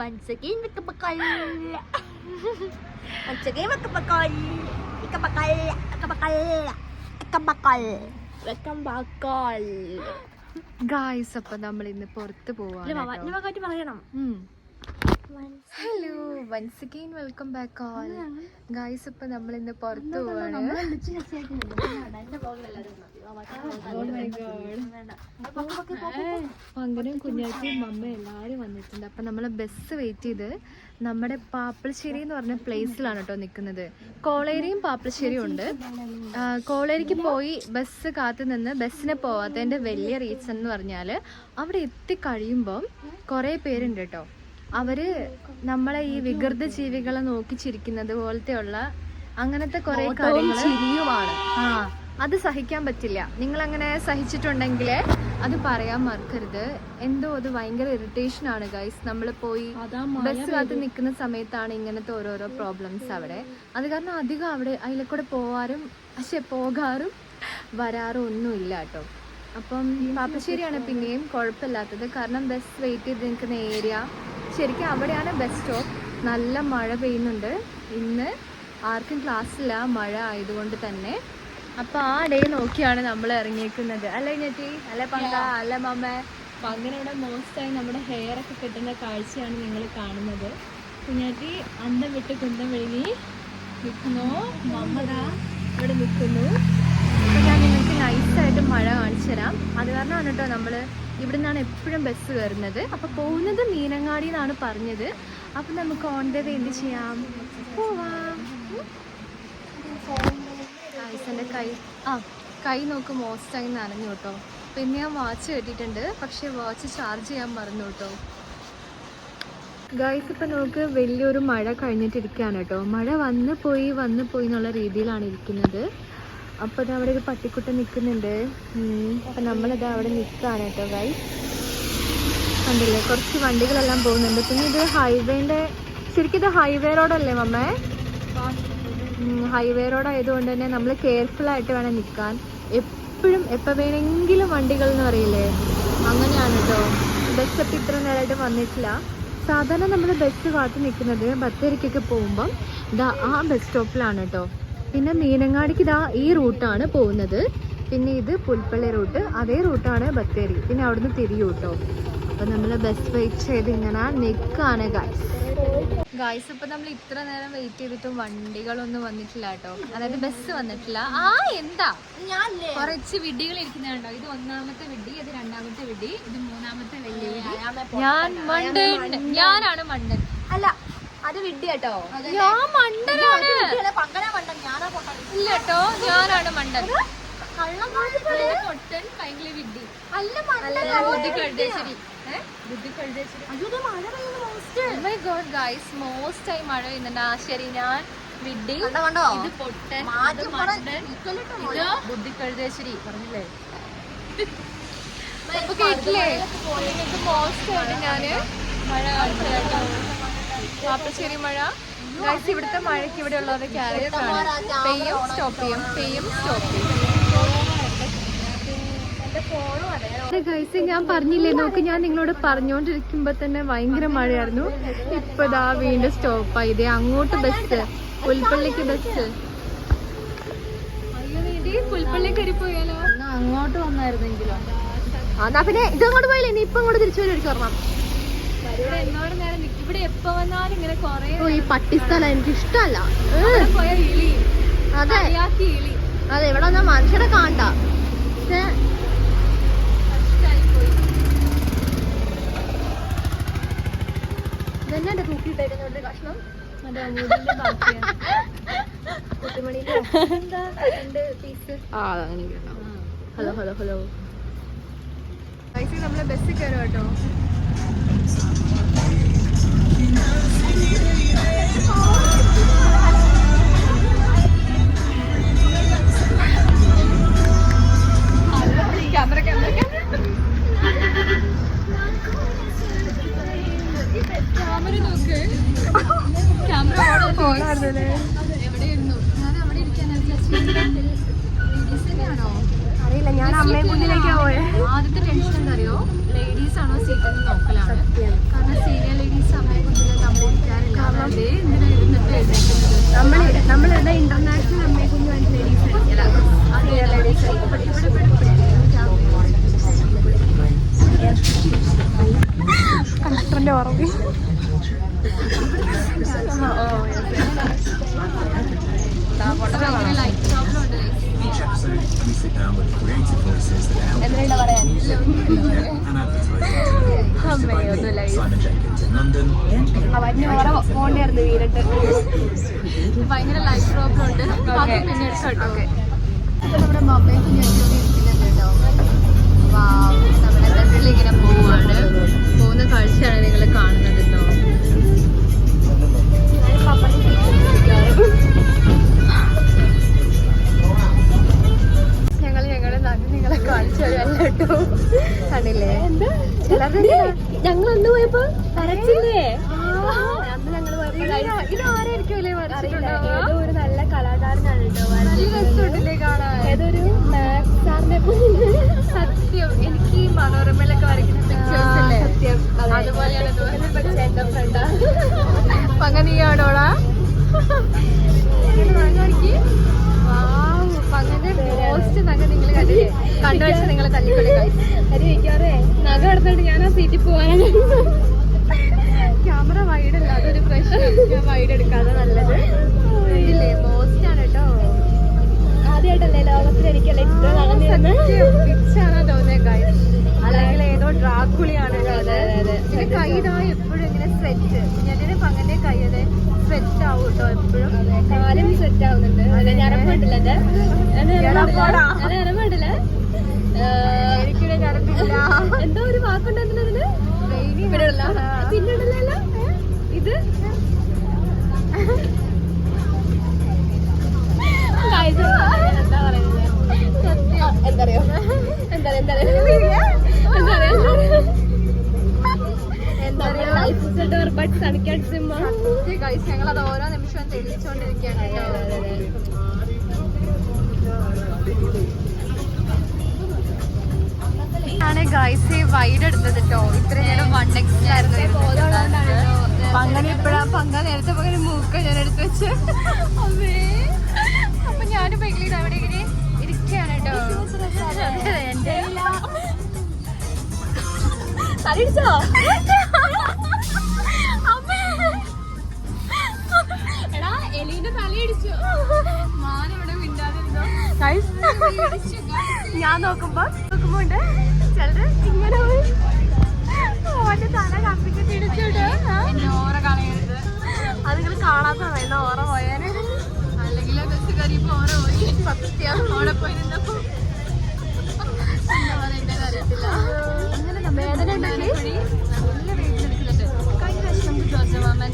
Once again, magkabakal. Once again, magkabakal. Ikabakal. Magkabakal. Guys, അപ്പൊ നമ്മൾ ഇന്ന് പുറത്ത് പോവാണ്. Hello, once again welcome back all. Guys, ഇപ്പൊ നമ്മൾ ഇന്ന് പുറത്ത് പോവാണ്. പങ്കനും കുഞ്ഞാറ്റിയും മമ്മ എല്ലാരും വന്നിട്ടുണ്ട്. അപ്പൊ നമ്മള് ബസ് വെയിറ്റ് ചെയ്ത് നമ്മുടെ പാപ്പിളശ്ശേരി എന്ന് പറഞ്ഞ പ്ലേസിലാണ് കേട്ടോ നിൽക്കുന്നത്. കോളേരിയും പാപ്പിളശ്ശേരിയും ഉണ്ട്. കോളേരിക്ക് പോയി ബസ് കാത്തു നിന്ന് ബസ്സിന് പോവാത്തതിന്റെ വലിയ റീസൺ എന്ന് പറഞ്ഞാല് അവിടെ എത്തിക്കഴിയുമ്പം കുറെ പേരുണ്ട് കേട്ടോ. അവര് നമ്മളെ ഈ വികൃത ജീവികളെ നോക്കി ചിരിക്കുന്നത് പോലത്തെയുള്ള അങ്ങനത്തെ കുറെ കാര്യങ്ങൾ ചിരിയുമാണ്. അത് സഹിക്കാൻ പറ്റില്ല. നിങ്ങൾ അങ്ങനെ സഹിച്ചിട്ടുണ്ടെങ്കിൽ അത് പറയാൻ മറക്കരുത്. എന്തോ അത് ഭയങ്കര ഇറിറ്റേഷൻ ആണ് ഗൈസ്. നമ്മൾ പോയി ബസ് കാത്ത് നിൽക്കുന്ന സമയത്താണ് ഇങ്ങനത്തെ ഓരോരോ പ്രോബ്ലംസ് അവിടെ. അത് കാരണം അധികം അവിടെ അതിലെക്കൂടെ പോകാറും വരാറും ഒന്നുമില്ല കേട്ടോ. അപ്പം പാപ്പശ്ശേരിയാണ് പിന്നെയും കുഴപ്പമില്ലാത്തത്. കാരണം ബസ് വെയിറ്റ് ചെയ്ത് നിൽക്കുന്ന ഏരിയ ശരിക്കും അവിടെയാണ് ബസ് സ്റ്റോപ്പ്. നല്ല മഴ പെയ്യുന്നുണ്ട്. ഇന്ന് ആർക്കും ക്ലാസ്സില്ല, മഴ ആയതുകൊണ്ട് തന്നെ. അപ്പൊ ആ ഡേ നോക്കിയാണ് നമ്മൾ ഇറങ്ങിയേക്കുന്നത്. അല്ലേ ഞെറ്റി, അല്ലെ പങ്ക, അല്ലെ മമ്മ. പങ്കനോടെ മോസ്റ്റായി നമ്മുടെ ഹെയർ ഒക്കെ കിട്ടുന്ന കാഴ്ചയാണ് നിങ്ങൾ കാണുന്നത്. കുഞ്ഞാറ്റി അന്തം വിട്ട് കുന്തം വിഴുങ്ങി നിൽക്കുന്നു. മമ്മതാ ഇവിടെ നിൽക്കുന്നു. അപ്പൊ ഞാൻ നിങ്ങൾക്ക് നൈസായിട്ട് മഴ കാണിച്ചു തരാം. അത് കാരണമാണ് കേട്ടോ നമ്മൾ ഇവിടെ നിന്നാണ് എപ്പോഴും ബസ് കയറുന്നത്. അപ്പൊ പോകുന്നത് മീനങ്ങാടി എന്നാണ് പറഞ്ഞത്. അപ്പൊ നമുക്ക് ഓൺ ദ വേ എന്ത് ചെയ്യാം, പോവാം. എൻ്റെ കൈ നോക്ക് മോസ്റ്റായി നനഞ്ഞു കേട്ടോ. പിന്നെ ഞാൻ വാച്ച് കെട്ടിയിട്ടുണ്ട്, പക്ഷെ വാച്ച് ചാർജ് ചെയ്യാൻ മറന്നു കേട്ടോ. ഗൈസ്, ഇപ്പം നമുക്ക് വലിയൊരു മഴ കഴിഞ്ഞിട്ടിരിക്കുകയാണ് കേട്ടോ. മഴ വന്ന് പോയി എന്നുള്ള രീതിയിലാണ് ഇരിക്കുന്നത്. അപ്പോൾ ഇത് അവിടെ ഒരു പട്ടിക്കുട്ട നിൽക്കുന്നുണ്ട്. അപ്പം നമ്മളിത് അവിടെ നിൽക്കുകയാണ് കേട്ടോ ഗൈസ്. കണ്ടില്ലേ, കുറച്ച് വണ്ടികളെല്ലാം പോകുന്നുണ്ട്. പിന്നെ ഇത് ഹൈവേൻ്റെ, ശരിക്കും ഇത് ഹൈവേ റോഡല്ലേ മമ്മേ? ഹൈവേ റോഡ് ആയതുകൊണ്ട് തന്നെ നമ്മൾ കെയർഫുൾ ആയിട്ട് വേണം നിൽക്കാൻ. എപ്പോഴും എപ്പോൾ വേണമെങ്കിലും വണ്ടികൾ എന്ന് പറയില്ലേ, അങ്ങനെയാണ് കേട്ടോ. ബസ് അപ്പം ഇത്ര നേരമായിട്ട് വന്നിട്ടില്ല. സാധാരണ നമ്മൾ ബസ് കാത്ത് നിൽക്കുന്നത് ബത്തേരിക്കൊക്കെ പോകുമ്പം ഇതാ ആ ബസ് സ്റ്റോപ്പിലാണ് കേട്ടോ. പിന്നെ മീനങ്ങാടിക്ക് ഇതാ ഈ റൂട്ടാണ് പോകുന്നത്. പിന്നെ ഇത് പുൽപ്പള്ളി റൂട്ട്, അതേ റൂട്ടാണ് ബത്തേരി. പിന്നെ അവിടുന്ന് തിരിയും കേട്ടോ. അപ്പം നമ്മൾ ബസ് വെയിറ്റ് ചെയ്ത് ഇങ്ങനെ നിൽക്കുകയാണ് ഗായ്സ്. ഇപ്പം നമ്മൾ ഇത്ര നേരം വെയിറ്റ് ചെയ്തിട്ടും വണ്ടികളൊന്നും വന്നിട്ടില്ല കേട്ടോ. അതായത് ബസ് വന്നിട്ടില്ല. എന്താ കുറച്ച് വിഡികൾ ഇരിക്കുന്നുണ്ടോ. ഇത് ഒന്നാമത്തെ വിഡി, ഇത് രണ്ടാമത്തെ വിഡി, ഇത് മൂന്നാമത്തെ വലിയ വിഡി. ഞാനാണ് മണ്ടൻ. അല്ല, അത് വിഡി കേട്ടോ. ഞാൻ മണ്ടനാണ്. ഇല്ല കേട്ടോ, ഞാനാണ് മണ്ടൻ. പൊട്ടൻ ഭയങ്കര വിഡി അല്ല, ബുദ്ധി കഴുതേശ്ശേരി. മോസ്റ്റായി മഴ പെയ്യുന്നുണ്ട്. ശരി, ഞാൻ വിഡി, ഇത് പൊട്ടൻ, ബുദ്ധി കഴുതേശ്ശേരി പറഞ്ഞില്ലേ. അപ്പൊ കേട്ടില്ലേ, നിങ്ങൾക്ക് മോസ്റ്റായിട്ട് ഞാന് മഴ കാണിച്ചു. പാപ്പശ്ശേരി മഴ ഗൈസ്. ഇവിടുത്തെ മഴയ്ക്ക് ഇവിടെ ഉള്ളവരുടെ ക്യാരക്ടറാണ്. പെയ്യും സ്റ്റോപ്പ് ചെയ്യും, പെയ്യും സ്റ്റോപ്പ് ചെയ്യും. ഗൈസ്, ഞാൻ പറഞ്ഞില്ലേ, നോക്ക്, ഞാൻ നിങ്ങളോട് പറഞ്ഞോണ്ടിരിക്കുമ്പോ തന്നെ ഭയങ്കര മഴയായിരുന്നു. ഇപ്പതാ വീണ്ടും സ്റ്റോപ്പായി. ഇതേ അങ്ങോട്ട് ബസ്, പുൽപ്പള്ളിക്ക് ബസ്. അയ്യോ നീ പുൽപ്പള്ളി കയറി പോയാലോ? അങ്ങോട്ട് വന്നായിരുന്നെങ്കിലോ. എന്നാ പിന്നെ ഇതങ്ങോട്ട് പോയില്ലേ, ഇനി ഇപ്പൊ അങ്ങോട്ട് തിരിച്ചു വരും പറഞ്ഞാൽ. ഇവിടെ എന്നോട് നേരം നിൽക്കും. ഇവിടെ എപ്പോ വന്നാലും ഇങ്ങനെ കൊറേ ഈ പട്ടി സ്ഥലം എനിക്ക് ഇഷ്ടമല്ല. പോയ ഇളി, അതെ ഇളി. അതെ, ഇവിടെ വന്നാൽ മനുഷ്യരെ കാണണ്ട. പക്ഷെ ഇതന്നെ തൂക്കിയിട്ടേക്കുന്നോട്ട് കഷ്ണം. Hello hello hello. നമ്മളെ ബസ്സിൽ കയറും കേട്ടോ. അറിയില്ല, ഞാൻ അമ്മയും മുന്നിലേക്കാ പോയെ. ആദ്യത്തെ ടെൻഷൻ എന്താ അറിയോ, ലേഡീസ് ആണോ സീറ്റ് നോക്കലാണ്. കാരണം സീനിയർ ലേഡീസ് അമ്മയെ പിന്നെ ഉറങ്ങി. Each episode, we sit down with creative voices that help music, media, and advertising. Hosted by me, Simon Jenkins in London. ഭയങ്കര ലൈഫ് പ്രോബ്ലം ഉണ്ട്. പിന്നെ എടുത്തോട്ടോ. ഇപ്പൊ നമ്മുടെ മമ്മയും കുഞ്ഞിരിക്കുന്നുണ്ട് കേട്ടോ. നമ്മുടെ ബസ്സിൽ ഇങ്ങനെ പോവാണ്. പോകുന്ന കാഴ്ചയാണ് നിങ്ങൾ കാണുന്നത് കേട്ടോ. ഞങ്ങളുടെ നാട്ടിൽ നിങ്ങളെ കാണിച്ചു തരുമല്ല കേട്ടോ. കണ്ടില്ലേ ഞങ്ങൾ അന്ന് പോയപ്പോ വരച്ചില്ലേ? അന്ന് ഞങ്ങൾ ഇത് ആരായിരിക്കും വരച്ചിട്ടുണ്ടോ? ഒരു നല്ല കലാകാരനാണ് കേട്ടോ. നല്ല രസമുണ്ടല്ലേ കാണാൻ? ഏതൊരു മാത്സ് സാറിനെ സത്യം. എനിക്ക് ഈ മനോരമയിലൊക്കെ വരയ്ക്കുന്ന പിക്ചേഴ്സ് അല്ലേ, സത്യം അതുപോലെയാണ് പഠിച്ച എന്റെ ഫ്രണ്ടാ. പങ്കനിയാണോടാ? പങ്കന്റെ പോസ്റ്റ് നഗ നിങ്ങൾ കണ്ടില്ലേ? കണ്ടു വെച്ചാൽ നിങ്ങൾ തല്ലിക്കൊള്ളി മിക്കവാറേ നഗ എടുത്തിട്ട് ഞാൻ ആ സീറ്റിൽ പോവാനാണ്. ക്യാമറ വൈഡ് അല്ല, അതൊരു പ്രശ്നം. ഞാൻ വൈഡ് എടുക്കാതെ നല്ലത്. ഇല്ലേ പോസ്റ്റ് ആണ് കേട്ടോ. ആദ്യമായിട്ടല്ലേ ലോകത്തിൽ എനിക്കല്ല ഇത്ര പിച്ചാണോ തോന്നിയ അല്ലെങ്കിൽ ഏതോ ഡ്രാക്കുളിയാണ് കേട്ടോ. പിന്നെ കൈയിടാ എപ്പോഴും ഇങ്ങനെ സെറ്റ്. ഞാനിന് പങ്കന്റെ കൈയുടെ സെറ്റ് ആവും കേട്ടോ എപ്പോഴും. കാലും സെറ്റ് ആവുന്നുണ്ട്. ഞരമ്പുണ്ടല്ലേ ഞരമ്പുണ്ടല്ലേ? എനിക്കിടെ ഞരമ്പില്ല. എന്തോ ഒരു വാക്കുണ്ടായിരുന്നു അതിന്. പിന്നുണ്ടല്ലോ ഇത് എന്താ പറയുന്നത്? എന്തറിയോ ഞങ്ങളത് ഓരോ നിമിഷവും തെളിയിച്ചോണ്ടിരിക്കുകയാണ്. ആണ് ഗൈസ് വൈഡ് എടുത്തത് കേട്ടോ. ഇത്ര നേരം 1x പങ്കനെ ഇപ്പഴാ പങ്ക നേരത്തെ പകരം മൂക്ക ഞാൻ എടുത്ത് വെച്ച്. അപ്പൊ ഞാനും പൈകിട്ട് അവിടെ ഇങ്ങനെ ഇരിക്കുകയാണ് കേട്ടോ. എന്റെ തലയിടിച്ചോ? എടാ എലീന്റെ തലയിടിച്ചു. മാനിവിടെ മിണ്ടാതിരുന്നോ? ഞാൻ നോക്കുമ്പോ ഉണ്ട് ചിലത് ഇങ്ങനെ ഓന്റെ തല കപ്പിക്കിട്ട് ഇടിച്ചിട്ട്. ഓറ കളയരുത്. അത് നിങ്ങൾ കാണാത്തതാണ്. എന്നാ ഓറ പോയാന് അല്ലെങ്കിൽ ബസ് കയറിയപ്പോ ഓറ പോയി. സത്യം ഓടെ പോയി നിന്നപ്പോ എന്താ പറയണ്ടത് അറിയത്തില്ല. അങ്ങനെ വേദന ഉണ്ടാക്കി നല്ല വെയിറ്റിലെടുക്കുന്നുണ്ട്. കഴിഞ്ഞ പ്രാവശ്യം നമുക്ക് ജോർജ് മാമൻ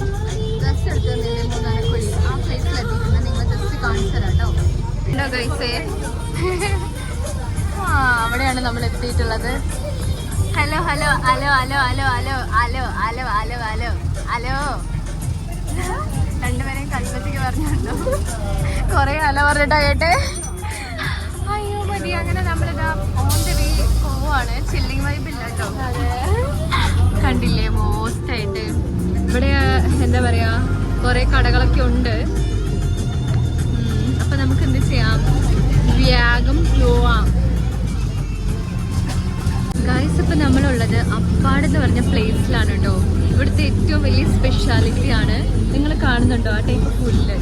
ഡ്രസ് എടുത്ത് തന്നില്ലേ മൂന്നാനക്കുഴി? ആ പ്ലേസിലെത്തിയിട്ടുണ്ട്. നിങ്ങൾ ജസ്റ്റ് കാണിച്ചു തരാം കേട്ടോ. ഉണ്ടോ ഗൈസേ? അവിടെയാണ് നമ്മൾ എത്തിയിട്ടുള്ളത്. Hello hello hello hello hello hello hello hello hello hello hello. രണ്ടുപേരെയും കൽപ്പത്തേക്ക് പറഞ്ഞുണ്ടോ? കൊറേ ഹലോ പറഞ്ഞിട്ടാ കേട്ടെ. അയ്യോ മതി. അങ്ങനെ നമ്മളിതാ ഓൺ ദ വേ പോവാണ്. ചില്ലിങ് വൈബ് ഇല്ല കേട്ടോ. കണ്ടില്ലേ മോസ്റ്റ് ആയിട്ട് ഇവിടെ എന്താ പറയാ കൊറേ കടകളൊക്കെ ഉണ്ട്. അപ്പൊ നമുക്ക് എന്ത് ചെയ്യാം, വേഗം പോവാം. ഗൈസ് ഇപ്പൊ നമ്മളുള്ളത് അപ്പാട് എന്ന് പറഞ്ഞ പ്ലേസിലാണ് കേട്ടോ. ഇവിടുത്തെ ഏറ്റവും വലിയ സ്പെഷ്യാലിറ്റി ആണ്. നിങ്ങൾ കാണുന്നുണ്ടോ ആ ടൈപ്പ് പുല്ല്?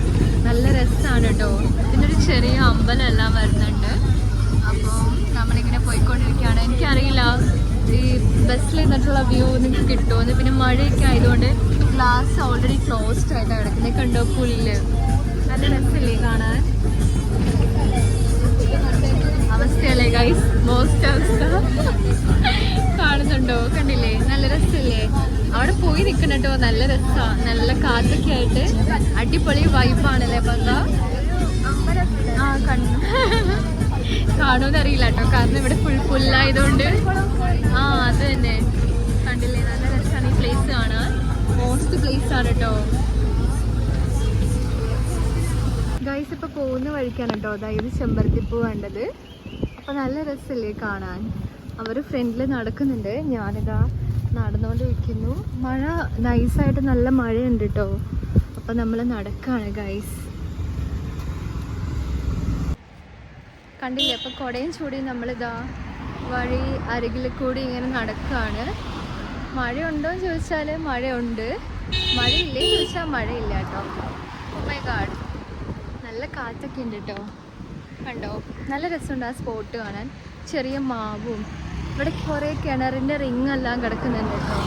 നല്ല രസമാണ് കേട്ടോ. ഇതിനൊരു ചെറിയ അമ്പലം എല്ലാം വരുന്നുണ്ട്. അപ്പോൾ നമ്മളിങ്ങനെ പോയിക്കൊണ്ടിരിക്കുകയാണ്. എനിക്കറിയില്ല ഈ ബസ്സിൽ നിന്നിട്ടുള്ള വ്യൂ നിങ്ങൾക്ക് കിട്ടുമെന്ന്. പിന്നെ മഴയൊക്കെ ആയതുകൊണ്ട് ഗ്ലാസ് ഓൾറെഡി ക്ലോസ്ഡ് ആയിട്ടാണ് കിടക്കുന്നത്. കണ്ടോ പുല്ല്? നല്ല രസമില്ലേ കാണാൻ? അവസ്ഥയല്ലേ ഗൈസ്? മോസ്റ്റ് അവസ്ഥ കാണുന്നുണ്ടോ? കണ്ടില്ലേ? നല്ല രസമല്ലേ? അവിടെ പോയി നിൽക്കണം കേട്ടോ. നല്ല രസമാണ്. നല്ല കാറ്റൊക്കെ ആയിട്ട് അടിപൊളി വൈബാണല്ലേ പങ്ക? ആ കാണുമെന്ന് അറിയില്ല കേട്ടോ, കാരണം ഇവിടെ ഫുൾ പുല്ലായതുകൊണ്ട്. ആ അത് തന്നെ. കണ്ടില്ലേ? നല്ല രസമാണ് ഈ പ്ലേസ് കാണാൻ. മോസ്റ്റ് പ്ലേസ് ആണ് കേട്ടോ. ഗൈസ് ഇപ്പൊ പോകുന്ന വഴിക്കാണ് കേട്ടോ അതായത് ചെമ്പരത്തിപ്പൂ കണ്ടത്. അപ്പൊ നല്ല രസമല്ലേ കാണാൻ? അവർ ഫ്രണ്ടിൽ നടക്കുന്നുണ്ട്, ഞാനിതാ നടന്നുകൊണ്ടിരിക്കുന്നു. മഴ നൈസായിട്ട് നല്ല മഴയുണ്ട് കേട്ടോ. അപ്പൊ നമ്മൾ നടക്കാണ് ഗൈസ്. കണ്ടില്ലേ? അപ്പൊ കൊടയും ചൂടി നമ്മളിതാ വഴി അരികിൽ കൂടി ഇങ്ങനെ നടക്കുകയാണ്. നല്ല രസമാണ് കേട്ടോ. നല്ല കാറ്റൊക്കെ ആയിട്ട് അടിപൊളി വൈബാണല്ലേ പങ്ക? ആ അത് തന്നെ. കണ്ടില്ലേ? നല്ല രസമാണ് ഈ പ്ലേസ് കാണാൻ. മോസ്റ്റ് പ്ലേസ് ആണ് കേട്ടോ. ഗൈസ് ഇപ്പൊ പോകുന്ന വഴിക്കാണ് കേട്ടോ അതായത് ചെമ്പരത്തിപ്പൂ കണ്ടത്. അപ്പൊ നല്ല രസമല്ലേ കാണാൻ? അവർ ഫ്രണ്ടിൽ നടക്കുന്നുണ്ട്, ഞാനിതാ നടന്നുകൊണ്ടിരിക്കുന്നു. മഴ നൈസായിട്ട് നല്ല മഴയുണ്ട് കേട്ടോ. അപ്പൊ നമ്മൾ നടക്കാണ് ഗൈസ്. കണ്ടില്ലേ? അപ്പൊ കുടയും ചൂടി നമ്മളിതാ വഴി മഴയുണ്ടോ എന്ന് ചോദിച്ചാൽ മഴയുണ്ട്, മഴയില്ലേ ചോദിച്ചാൽ മഴയില്ല കേട്ടോ. ഓ മൈ ഗാഡ്, നല്ല കാറ്റൊക്കെ ഉണ്ട് കേട്ടോ. കണ്ടോ, നല്ല രസമുണ്ട് ആ സ്പോട്ട് കാണാൻ. ചെറിയ മാവും ഇവിടെ കുറേ കിണറിൻ്റെ റിങ് എല്ലാം കിടക്കുന്നുണ്ട് കേട്ടോ.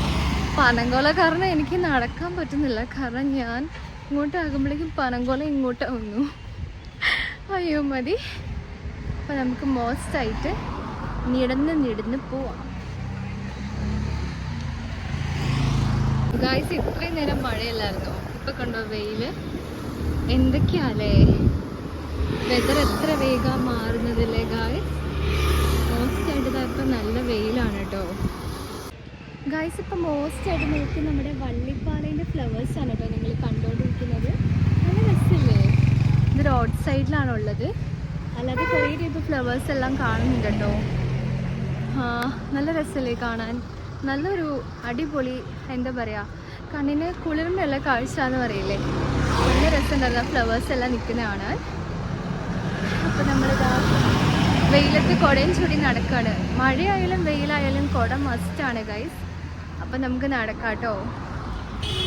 പനങ്കോല കാരണം എനിക്ക് നടക്കാൻ പറ്റുന്നില്ല, കാരണം ഞാൻ ഇങ്ങോട്ടാകുമ്പോഴേക്കും പനങ്കോല ഇങ്ങോട്ട് വന്നു. അയ്യോ മതി. അപ്പം നമുക്ക് മോസ്റ്റായിട്ട് നിടന്ന് പോവാം. ഗായ്സ്, ഇത്രയും നേരം മഴയല്ലായിരുന്നോ, ഇപ്പം കണ്ടോ വെയിൽ. എന്തൊക്കെയാലേ വെതർ, എത്ര വേഗം മാറുന്നതല്ലേ ഗായ്സ്. മോസ്റ്റായിട്ട് ഇപ്പം നല്ല വെയിലാണ് കേട്ടോ. ഗായ്സ്, ഇപ്പം മോസ്റ്റായിട്ട് നോക്കി നമ്മുടെ വള്ളിപ്പാലയിൻ്റെ ഫ്ലവേഴ്സാണ് കേട്ടോ നിങ്ങൾ കണ്ടുകൊണ്ടിരിക്കുന്നത്. നല്ല രസമില്ലേ? ഇത് റോഡ് സൈഡിലാണുള്ളത്, അല്ലാതെ കുറേ ടൈപ്പ് ഫ്ലവേഴ്സ് എല്ലാം കാണുന്നുണ്ട് കേട്ടോ. നല്ല രസമല്ലേ കാണാൻ? നല്ലൊരു അടിപൊളി, എന്താ പറയുക, കണ്ണിന് കുളിർമയുള്ള കാഴ്ച എന്ന് പറയില്ലേ, നല്ല രസമുണ്ടല്ലോ ഫ്ലവേഴ്സ് എല്ലാം നിൽക്കുന്ന കാണാൻ. അപ്പോൾ നമ്മളിതാ വെയിലത്ത് കുടയും ചൂടി നടക്കുകയാണ്. മഴയായാലും വെയിലായാലും കുട മസ്റ്റാണ് ഗൈസ്. അപ്പം നമുക്ക് നടക്കാം കേട്ടോ.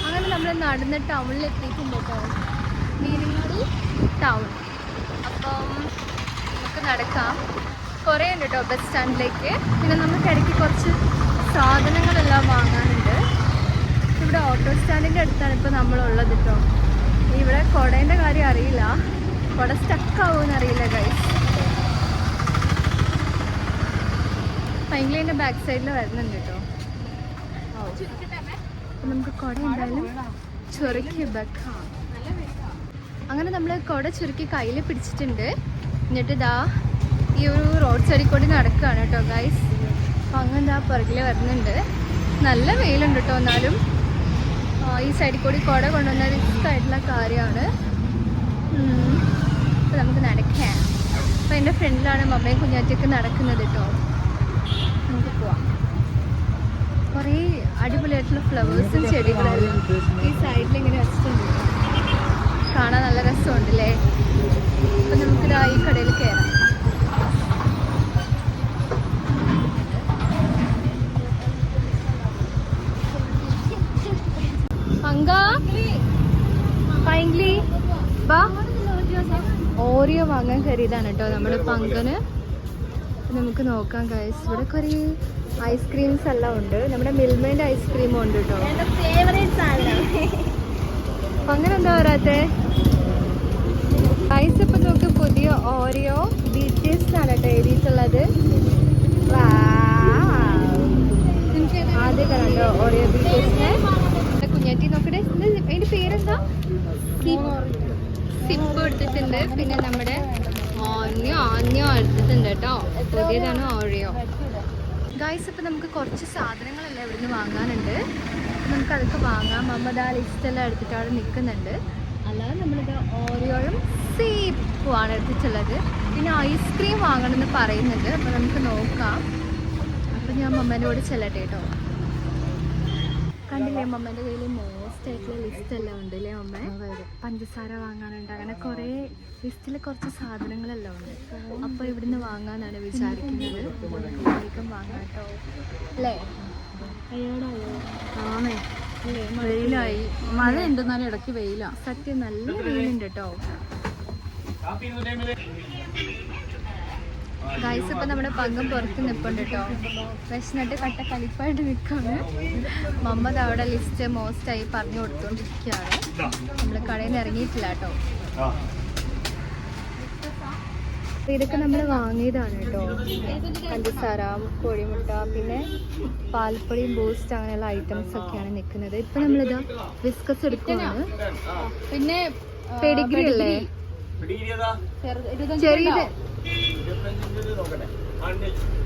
അങ്ങനെ നമ്മൾ നടന്ന് ടൗണിൽ എത്തിയിട്ടുണ്ട് കേട്ടോ, മീനങ്ങാടി ടൗൺ. അപ്പം നമുക്ക് നടക്കാം. കുറേ ഉണ്ട് കേട്ടോ ബസ് സ്റ്റാൻഡിലേക്ക്. പിന്നെ നമുക്ക് ഇടയ്ക്ക് കുറച്ച് സാധനങ്ങളെല്ലാം വാങ്ങാനുണ്ട്. ഇവിടെ ഓട്ടോ സ്റ്റാൻഡിൻ്റെ അടുത്താണ് ഇപ്പോൾ നമ്മളുള്ളത് കേട്ടോ. ഇവിടെ കുടേൻ്റെ കാര്യം അറിയില്ല, കുട സ്റ്റക്കാവുമെന്ന് അറിയില്ല ഗൈസ്. പൈങ്കിളിൻ്റെ ബാക്ക് സൈഡിൽ വരുന്നുണ്ട് കേട്ടോ. അപ്പം നമുക്ക് കുട എന്തായാലും ചുരുക്കി വെക്കാം. അങ്ങനെ നമ്മൾ കുട ചുരുക്കി കയ്യിൽ പിടിച്ചിട്ടുണ്ട്. എന്നിട്ട് ഇതാ ഈ ഒരു റോഡ് സൈഡിൽ കൂടി നടക്കുകയാണ് കേട്ടോ ഗൈസ്. അപ്പം അങ്ങനെ ഇതാ പുറകിൽ വരുന്നുണ്ട്. നല്ല വെയിലുണ്ട് കേട്ടോ, എന്നാലും ഈ സൈഡിൽ കൂടി കുട കൊണ്ടുവന്ന റിസ്ക് ആയിട്ടുള്ള കാര്യമാണ്. അപ്പം നമുക്ക് നടക്കാം. അപ്പം എൻ്റെ ഫ്രണ്ടിലാണ് മമ്മയും കുഞ്ഞാറ്റൊക്കെ നടക്കുന്നത് കേട്ടോ. നമുക്ക് പോവാം. കുറേ അടിപൊളിയായിട്ടുള്ള ഫ്ലവേഴ്സും ചെടികളെല്ലാം ഈ സൈഡിൽ ഇങ്ങനെ വെച്ചിട്ടുണ്ട്. കാണാൻ നല്ല രസമുണ്ടല്ലേ. അപ്പം നമുക്കിതാ ഈ കടയിൽ കയറാം. പൈങ്കിളി ബാ, ഓറിയോ വാങ്ങാൻ കയറിയതാണ് കേട്ടോ നമ്മൾ പങ്കന്. നമുക്ക് നോക്കാം ഗൈസ്, ഇവിടെ കുറേ ഐസ്ക്രീംസ് എല്ലാം ഉണ്ട്. നമ്മുടെ മിൽമേൻ്റെ ഐസ്ക്രീമും ഉണ്ട് കേട്ടോ. അങ്ങനെ എന്താ പറയാത്തെ ഗൈസ്? ഇപ്പം നമുക്ക് പുതിയ ഓറിയോ BTS ആണ് കേട്ടോ എഴുതിയിട്ടുള്ളത്. ആദ്യം കണ്ടോ ഓറിയോ BTSനെ? കുഞ്ഞാറ്റി നോക്കട്ടെ, അതിൻ്റെ പേരെന്താ? സിപ്പ് എടുത്തിട്ടുണ്ട്. പിന്നെ നമ്മുടെ ആന്യോ എടുത്തിട്ടുണ്ട് കേട്ടോ. പുതിയതാണ് ഓറിയോ ഗൈസ്. ഇപ്പം നമുക്ക് കുറച്ച് സാധനങ്ങളെല്ലാം ഇവിടുന്ന് വാങ്ങാനുണ്ട്. നമുക്ക് അതൊക്കെ വാങ്ങാം. മമ്മ ആ ലിസ്റ്റെല്ലാം എടുത്തിട്ട് അവിടെ നിൽക്കുന്നുണ്ട്. അല്ലാതെ നമ്മളിത് ഓറിയോയും സീപ്പുമാണ് എടുത്തിട്ടുള്ളത്. പിന്നെ ഐസ്ക്രീം വാങ്ങണമെന്ന് പറയുന്നുണ്ട്. അപ്പോൾ നമുക്ക് നോക്കാം. അപ്പം ഞാൻ മമ്മേൻ്റെ കൂടെ ചെല്ലട്ടെ കേട്ടോ. കണ്ടില്ലേ, മമ്മേൻ്റെ കയ്യിൽ മോസ്റ്റ് ആയിട്ടുള്ള ലിസ്റ്റ് എല്ലാം ഉണ്ട് അല്ലേ മമ്മ? പഞ്ചസാര വാങ്ങാനുണ്ട്, അങ്ങനെ കുറേ ലിസ്റ്റിൽ കുറച്ച് സാധനങ്ങളെല്ലാം ഉണ്ട്. അപ്പോൾ ഇവിടുന്ന് വാങ്ങാനാണ് വിചാരിക്കുന്നത്. വേഗം വാങ്ങാം കേട്ടോ അല്ലേ? അയ്യോടായോ ആണേ, വെയിലായി. മഴ ഉണ്ടെന്നാലും ഇടയ്ക്ക് വെയിലാണ്. സത്യം നല്ല വെയിലുണ്ട് കേട്ടോ ഗൈസ്. ഇപ്പം നമ്മുടെ പങ്കം പുറത്ത് നിൽപ്പുണ്ട് കേട്ടോ. വിശന്നിട്ട് കട്ട കലിപ്പായിട്ട് നിൽക്കുകയാണ്. മമ്മത് അവിടെ ലിസ്റ്റ് മോസ്റ്റായി പറഞ്ഞു കൊടുത്തോണ്ടിരിക്കുകയാണ്. നമ്മൾ കടയിൽ നിന്ന് ഇറങ്ങിയിട്ടില്ല കേട്ടോ. ഇതൊക്കെ നമ്മൾ വാങ്ങിയതാണ് കേട്ടോ. പഞ്ചസാര, കോഴിമുട്ട, പിന്നെ പാൽപ്പൊടി, ബൂസ്റ്റ്, അങ്ങനെയുള്ള ഐറ്റംസ് ഒക്കെയാണ് നിൽക്കുന്നത്. ഇപ്പം നമ്മളിതാ ബിസ്ക്കറ്റ്സ് എടുക്കുകയാണ്. പിന്നെ പെഡിഗ്രി അല്ലേ ചെറിയത്?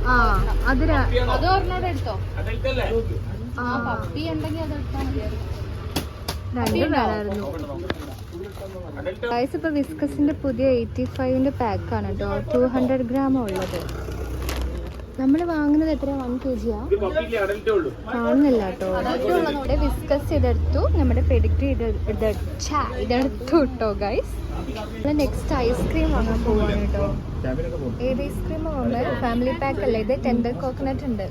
ആ അത് എടുത്തോ. പപ്പി ഉണ്ടെങ്കിൽ അത് എടുത്താൽ മതിയായിരുന്നു. രണ്ടും വേണമായിരുന്നു ഗൈസ്. ഇപ്പോൾ വിസ്കസിൻ്റെ പുതിയ 85ൻ്റെ പാക്കാണ് കേട്ടോ. 200 ഗ്രാമാണ് ഉള്ളത്. നമ്മൾ വാങ്ങുന്നത് എത്ര? 1 kg കാണുന്നില്ല കേട്ടോ. നമ്മുടെ വിസ്കസ് ഇതെടുത്തു, നമ്മുടെ പെഡിഗ്രി ഇതെടുത്തു കേട്ടോ ഗൈസ്. നമ്മൾ നെക്സ്റ്റ് ഐസ്ക്രീം വാങ്ങാൻ പോവാണ് കേട്ടോ. ഏത് ഐസ്ക്രീമാണ് വന്നത്? ഫാമിലി പാക്ക് അല്ലേ ഇത്? ടെൻഡർ കോക്കനട്ട് ഉണ്ട്.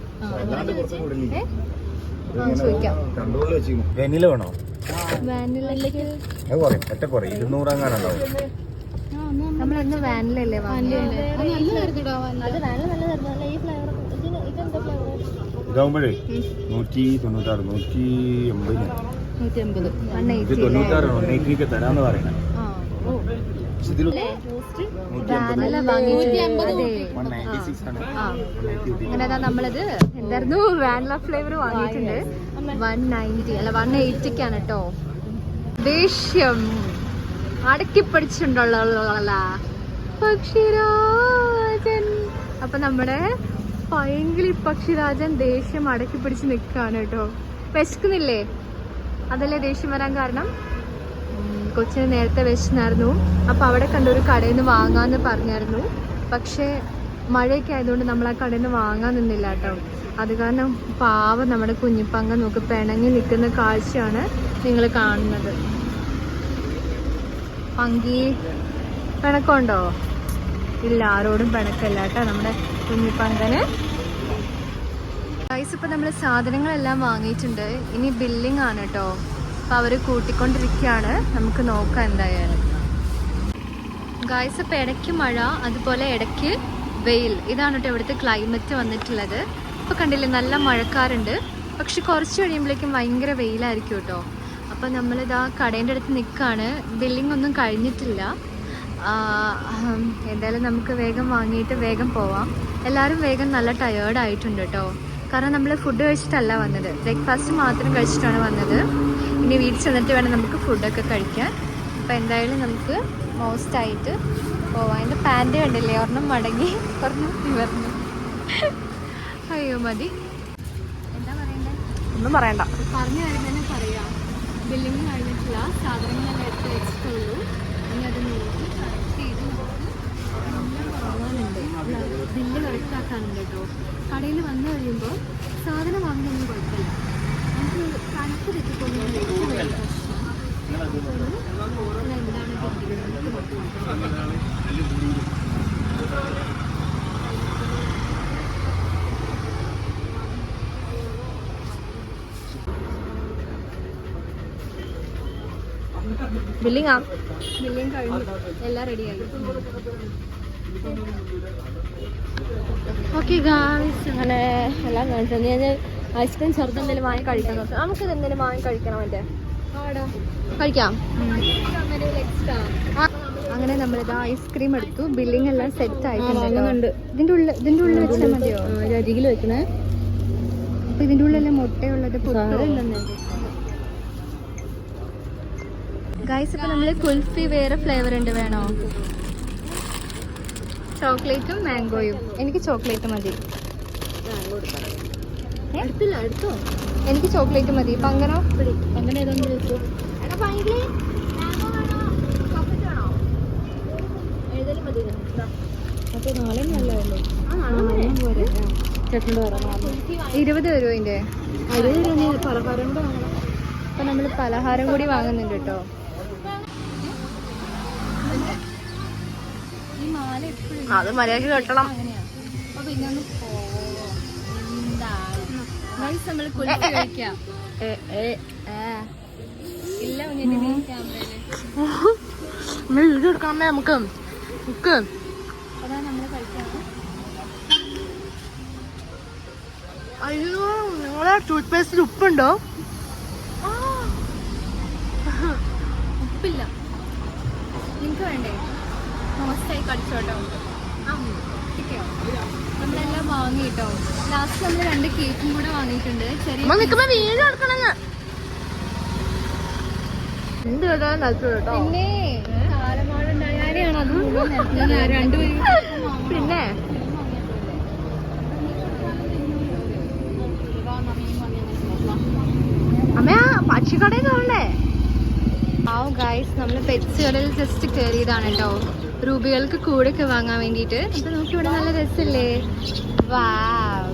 ചോദിക്കാം. വെനില വേണോ? വാനിലയ്ക്ക് അത് കുറയും, ഒറ്റ കുറയും 200 അങ്ങാനുണ്ടാവും. നമ്മളന്ന് വാനിലല്ലേ വാങ്ങിയത്? ഇതാവുമ്പോഴേ 196, 180, 180. ഇത് 96 180 തരാന്ന് പറയണേ. വാനില വാങ്ങിയിട്ടുണ്ട്. അതെ. 196 ആണ്. അങ്ങനെ അതാ നമ്മളത് എന്തായിരുന്നു വാനില ഫ്ലേവർ വാങ്ങിയിട്ടുണ്ട്. 190 അല്ല 180ക്കാണ് കേട്ടോ. ദേഷ്യം അടക്കി പഠിച്ചിട്ടുള്ള പക്ഷിരാജൻ. അപ്പൊ നമ്മുടെ പൈങ്കിളി പക്ഷിരാജൻ ദേഷ്യം അടക്കി പിടിച്ച് നിൽക്കാണ് കേട്ടോ. വിശക്കുന്നില്ലേ? അതല്ലേ ദേഷ്യം വരാൻ കാരണം. കൊച്ചിന് നേരത്തെ വിശന്നായിരുന്നു. അപ്പൊ അവിടെ കണ്ടൊരു കടയിൽ നിന്ന് വാങ്ങാന്ന് പറഞ്ഞായിരുന്നു. പക്ഷേ മഴയൊക്കെ ആയതുകൊണ്ട് നമ്മൾ ആ കടയിൽ നിന്ന് വാങ്ങാൻ നിന്നില്ല കേട്ടോ. അത് കാരണം പാവം നമ്മുടെ കുഞ്ഞിപ്പങ്ക നോക്ക് പിണങ്ങി നിൽക്കുന്ന കാഴ്ചയാണ് നിങ്ങൾ കാണുന്നത്. പങ്കി പിണക്കമുണ്ടോ? ഇല്ല, ആരോടും പിണക്കല്ല കേട്ടോ നമ്മുടെ കുഞ്ഞിപ്പങ്കന്. ഗൈസ് ഇപ്പം നമ്മൾ സാധനങ്ങളെല്ലാം വാങ്ങിയിട്ടുണ്ട്. ഇനി ബില്ലിംഗ് ആണ് കേട്ടോ. അപ്പം അവർ കൂട്ടിക്കൊണ്ടിരിക്കുകയാണ്. നമുക്ക് നോക്കാം എന്തായാലും. ഗൈസ് ഇപ്പം ഇടയ്ക്ക് മഴ, അതുപോലെ ഇടയ്ക്ക് വെയിൽ. ഇതാണ് കേട്ടോ ഇവിടുത്തെ ക്ലൈമറ്റ് വന്നിട്ടുള്ളത്. ഇപ്പോൾ കണ്ടില്ലേ നല്ല മഴക്കാറുണ്ട്. പക്ഷെ കുറച്ച് കഴിയുമ്പോഴേക്കും ഭയങ്കര വെയിലായിരിക്കും കേട്ടോ. അപ്പം നമ്മളിതാ കടേൻ്റെ അടുത്ത് നിൽക്കുകയാണ്. ബില്ലിംഗ് ഒന്നും കഴിഞ്ഞിട്ടില്ല. എന്തായാലും നമുക്ക് വേഗം വാങ്ങിയിട്ട് വേഗം പോവാം. എല്ലാവരും വേഗം നല്ല ടയേർഡായിട്ടുണ്ട് കേട്ടോ. കാരണം നമ്മൾ ഫുഡ് കഴിച്ചിട്ടല്ല വന്നത്, ബ്രേക്ക്ഫാസ്റ്റ് മാത്രം കഴിച്ചിട്ടാണ് വന്നത്. ഇനി വീട്ടിൽ ചെന്നിട്ട് വേണം നമുക്ക് ഫുഡൊക്കെ കഴിക്കാൻ. അപ്പോൾ എന്തായാലും നമുക്ക് മോസ്റ്റായിട്ട് പോവാം. എൻ്റെ പാൻറ് കണ്ടില്ലേ, ഒരെണ്ണം മടങ്ങി ഒരെണ്ണം നിവർന്നു. അയ്യോ മതി. എന്താ പറയണ്ടേ? ഒന്നും പറയണ്ട, പറഞ്ഞു കഴിഞ്ഞാൽ പറയാം. ബില്ലിങ് കഴിഞ്ഞിട്ടില്ല, സാധനങ്ങളെല്ലാം എടുത്ത് വെച്ചിട്ടുള്ളൂ. ഇനി അത് നോക്കി കറക്റ്റ് ചെയ്ത് വാങ്ങാനുണ്ട്. ബില്ല് കറക്റ്റ് ആക്കാനുണ്ട് കേട്ടോ. കടയിൽ വന്നു കഴിയുമ്പോൾ സാധനം വാങ്ങുന്നൊന്നും കുഴപ്പമില്ല, നമുക്ക് കണക്ക് തെറ്റിക്കൊന്നും എന്താണ് ബില്ലിംഗ് കഴിഞ്ഞു, എല്ലാം റെഡിയായി. ഓക്കെ ഗായ്സ്, അങ്ങനെ എല്ലാം കഴിച്ചു. ഞാൻ ഐസ്ക്രീം ചെറുത് എന്തെങ്കിലും വാങ്ങി കഴിക്കാൻ നോക്കാം. നമുക്കിത് എന്തെങ്കിലും വാങ്ങി കഴിക്കണം. മറ്റേ കഴിക്കാം. അങ്ങനെ നമ്മളിത് ഐസ്ക്രീം എടുത്തു. ബില്ലിംഗ് എല്ലാം സെറ്റ് ആയിട്ടുണ്ട്. ഇതിൻ്റെ ഉള്ളിൽ വെച്ചാൽ മതിയോ? അരികിൽ വെക്കണേ. അപ്പൊ ഇതിൻ്റെ ഉള്ളിലെ മുട്ടയുള്ളത് ഗൈസ്. ഇപ്പൊ നമ്മള് കുൽഫി വേറെ ഫ്ലേവർ ഉണ്ട്, വേണോ? ചോക്ലേറ്റും മാംഗോയും. എനിക്ക് ചോക്ലേറ്റ് മതി. എടുത്തോ, എനിക്ക് ചോക്ലേറ്റ് മതി. പങ്കനോ? അങ്ങനെ നാളെ നല്ലതല്ലേ? 20 വരുമോ ഇതിന്റെ? 60 പലഹാരം കൂടെ വാങ്ങണം. അപ്പൊ നമ്മള് പലഹാരം കൂടി വാങ്ങുന്നുണ്ട് കേട്ടോ. അത് മര്യാദക്ക് കെട്ടണം. വീഡിയോ എടുക്കണമേ നമുക്ക്. അയ്യോ, നിങ്ങളെ ടൂത്ത് പേസ്റ്റിൽ ഉപ്പുണ്ടോ? ഉപ്പില്ല. നിങ്ങക്ക് വേണ്ടേ? മോസ്റ്റായി കടിച്ചോട്ടോ. നമ്മളെല്ലാം വാങ്ങിട്ടോ. ലാസ്റ്റ് നമ്മൾ 2 കേക്കും കൂടെ വാങ്ങിയിട്ടുണ്ട്. ചെറിയ വീട് എടുക്കണെന്ന് പിന്നെ കാലമാടുണ്ടായാലെയാണ് അത് രണ്ടുപേരും. പിന്നെ അമ്മ പക്ഷിക്കടയിൽ കയറണ്ടേ? ആവും ഗൈസ്, നമ്മൾ പെറ്റ്സ് കടയിൽ ജസ്റ്റ് കയറിയതാണ് കേട്ടോ, റൂബികൾക്ക് കൂടൊക്കെ വാങ്ങാൻ വേണ്ടിയിട്ട്. അപ്പൊ നോക്കി ഇവിടെ നല്ല രസമല്ലേ? വാവ്.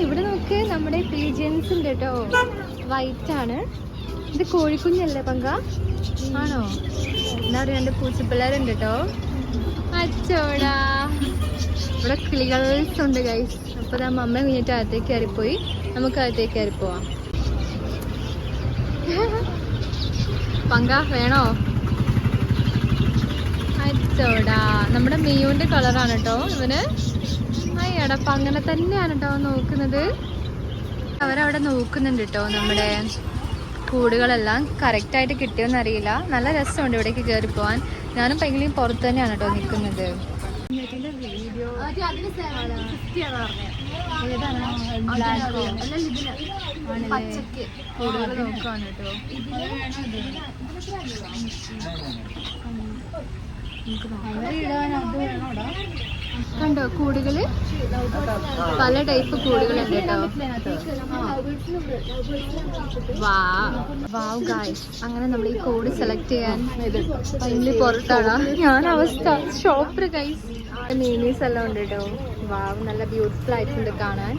ഇവിടെ നോക്ക്, നമ്മുടെ പീജിയൻസ് ഉണ്ട് കേട്ടോ. വൈറ്റ് ആണ്. ഇത് കോഴിക്കുഞ്ഞല്ലേ പങ്ക? ആണോ? എന്താ പറയുക, 2 പൂച്ചപ്പിള്ളേരുണ്ട് കേട്ടോ. അച്ചോടാ, ഇവിടെ കിളികൾസ് ഉണ്ട് ഗൈസ്. അപ്പൊ മമ്മ കുഞ്ഞിട്ട് അകത്തേക്ക് കയറിപ്പോയി. നമുക്ക് അകത്തേക്ക് കയറിപ്പോവാം. പങ്ക വേണോ? അച്ചോടാ, നമ്മുടെ മിയുവിന്റെ കളറാണ് കേട്ടോ ഇവന്. അയ്യടാ, അങ്ങനെ തന്നെയാണ് കേട്ടോ നോക്കുന്നത്. അവരവിടെ നോക്കുന്നുണ്ട് കേട്ടോ നമ്മുടെ കൂടുകളെല്ലാം കറക്റ്റായിട്ട് കിട്ടിയോന്ന് അറിയില്ല. നല്ല രസമുണ്ട് ഇവിടേക്ക് കയറി പോവാൻ. ഞാനും പെങ്കിലും പുറത്ത് തന്നെയാണ് കേട്ടോ നിൽക്കുന്നത്. കൂടുകൾ നോക്കുവാണ് കേട്ടോ. കണ്ടോ കൂടുകള്, പല ടൈപ്പ് കൂടുകളുണ്ട് കേട്ടോ. വാവ് ഗായ്സ്, അങ്ങനെ നമ്മൾ ഈ കോഡ് സെലക്ട് ചെയ്യാൻ ഭയങ്കര പുറത്താണ് ഞാൻ അവസ്ഥ. ഷോപ്പർ ഗൈസ്, മീനീസ് എല്ലാം ഉണ്ട് കേട്ടോ. വാവ്, നല്ല ബ്യൂട്ടിഫുൾ ആയിട്ടുണ്ട് കാണാൻ.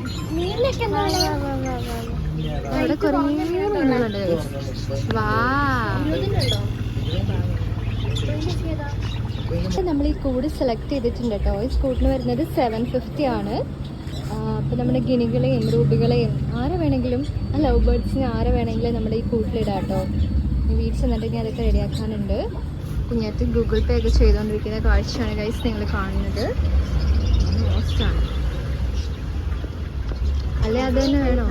അവിടെ കുറേ മീനുകളുണ്ട് ഗൈസ്. നമ്മൾ ഈ കൂട് സെലക്ട് ചെയ്തിട്ടുണ്ട് കേട്ടോ. ഈ സ്കൂട്ടിന് വരുന്നത് 750 ആണ്. അപ്പോൾ നമ്മുടെ ഗിനികളെയും റൂബികളെയും ആരെ വേണമെങ്കിലും, ലവ് ബേർഡ്സിനെ ആരെ വേണമെങ്കിലും നമ്മുടെ ഈ കൂട്ടിലിടാം കേട്ടോ. വീട്ടിൽ ചെന്നിട്ടുണ്ടെങ്കിൽ അതൊക്കെ റെഡിയാക്കാനുണ്ട്. കുഞ്ഞാറ്റ് ഗൂഗിൾ പേ ഒക്കെ ചെയ്തുകൊണ്ടിരിക്കുന്ന കാഴ്ചയാണ് ഗൈസ് നിങ്ങൾ കാണുന്നത്. മോസ്റ്റാണ് അല്ലേ? അത് തന്നെ വേണോ?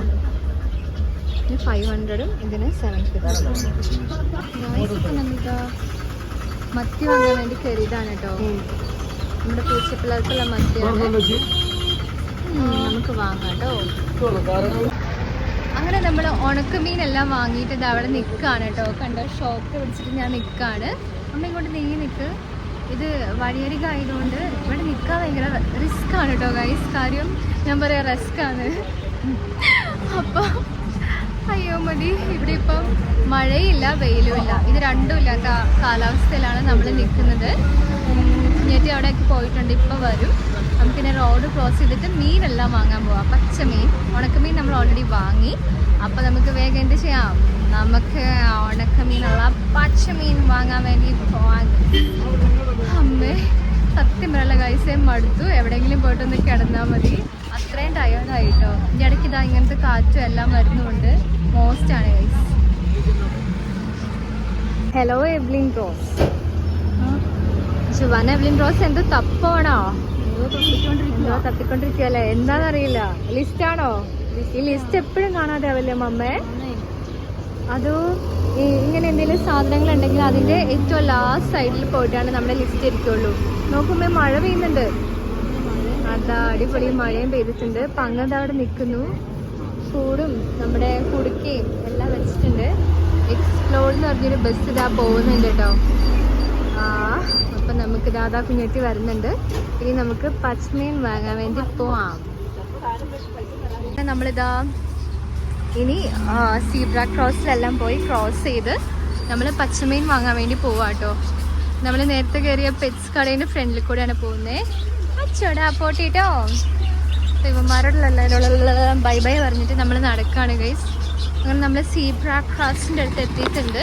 500ഉം ഇതിന് 750. നമുക്ക് മത്തി വാങ്ങാൻ വേണ്ടി കയറിയതാണ് കേട്ടോ. നമ്മുടെ പൂച്ചപ്പിള്ളേർക്കുള്ള മത്തിയാണ്. നമുക്ക് വാങ്ങാം കേട്ടോ. അങ്ങനെ നമ്മൾ ഉണക്കമീനെല്ലാം വാങ്ങിയിട്ട് ഇത് അവിടെ നിൽക്കുകയാണ് കേട്ടോ. കണ്ടോ, ഷോപ്പ് പിടിച്ചിട്ട് ഞാൻ നിൽക്കുകയാണ്. അമ്മ ഇങ്ങോട്ട് നീങ്ങി നിൽക്ക്. ഇത് വഴിയരിക ആയതുകൊണ്ട് ഇവിടെ നിൽക്കാൻ ഭയങ്കര റിസ്ക് ആണ് കേട്ടോ ഗൈസ്. കാര്യം ഞാൻ പറയാം, റിസ്ക്കാണ്. അപ്പോൾ അയ്യോ മതി. ഇവിടെ ഇപ്പം മഴയില്ല വെയിലും ഇല്ല, ഇത് രണ്ടും ഇല്ലാത്ത കാലാവസ്ഥയിലാണ് നമ്മൾ നിൽക്കുന്നത്. നേരത്തെ അവിടെയൊക്കെ പോയിട്ടുണ്ട്, ഇപ്പം വരും. നമുക്കിങ്ങനെ റോഡ് ക്രോസ് ചെയ്തിട്ട് മീനെല്ലാം വാങ്ങാൻ പോവാം. പച്ചമീൻ, ഉണക്കമീൻ നമ്മൾ ഓൾറെഡി വാങ്ങി. അപ്പോൾ നമുക്ക് വേഗം എന്ത് ചെയ്യാം, നമുക്ക് ഉണക്കമീനുള്ള പച്ചമീൻ വാങ്ങാൻ വേണ്ടി പോവാൻ. അമ്മേ സത്യം പറയുള്ള ഗൈസേ മടുത്തു. എവിടെയെങ്കിലും പോയിട്ടൊന്ന് കിടന്നാൽ മതി, അത്രയും ടയേർഡായിട്ടോ. ഈ ഇടയ്ക്ക് ഇതാ ഇങ്ങനത്തെ കാറ്റും എല്ലാം വരുന്നുണ്ട്. മോസ്റ്റാണ് ഗൈസ്. Hello Evelyn Rose. ശുഭാന എവ്ലിൻ റോസ് എന്തോ തപ്പാണോ? എന്തോ തപ്പിക്കൊണ്ടിരിക്കുകയല്ലേ? എന്താണെന്നറിയില്ല. ലിസ്റ്റാണോ? ഈ ലിസ്റ്റ് എപ്പോഴും കാണാതെ ആവല്ലേ മമ്മേ? അതോ ഇങ്ങനെ എന്തെങ്കിലും സാധനങ്ങൾ ഉണ്ടെങ്കിൽ അതിൻ്റെ ഏറ്റവും ലാസ്റ്റ് സൈഡിൽ പോയിട്ടാണ് നമ്മുടെ ലിസ്റ്റ് ഇരിക്കുള്ളൂ. നോക്കുമ്പോൾ മഴ പെയ്യുന്നുണ്ട്. അതാ അടിപൊളി മഴയും പെയ്തിട്ടുണ്ട്. പങ്കത അവിടെ നിൽക്കുന്നു. കൂടും നമ്മുടെ കുടുക്കയും എല്ലാം വെച്ചിട്ടുണ്ട്. എക്സ്പ്ലോർ എന്ന് പറഞ്ഞൊരു ബസ് ഇതാ പോകുന്നുണ്ട് കേട്ടോ. അപ്പം നമുക്ക് ദാദാ കുഞ്ഞെട്ടി വരുന്നുണ്ട്. ഇനി നമുക്ക് പച്ചമീൻ വാങ്ങാൻ വേണ്ടി പോവാം. നമ്മളിതാ ഇനി സീബ്ര ക്രോസിലെല്ലാം പോയി ക്രോസ് ചെയ്ത് നമ്മൾ പച്ചമീൻ വാങ്ങാൻ വേണ്ടി പോവാം കേട്ടോ. നമ്മൾ നേരത്തെ കയറിയ പെറ്റ്സ് കടേൻ്റെ ഫ്രണ്ടിൽ കൂടെയാണ് പോകുന്നത്. അച്ചോടാ പോട്ടിട്ടോ. ഇവന്മാരോടുള്ള ബൈ ബൈ പറഞ്ഞിട്ട് നമ്മൾ നടക്കുകയാണ് ഗൈസ്. അങ്ങനെ നമ്മൾ സീബ്ര ക്രോസിൻ്റെ അടുത്ത് എത്തിയിട്ടുണ്ട്.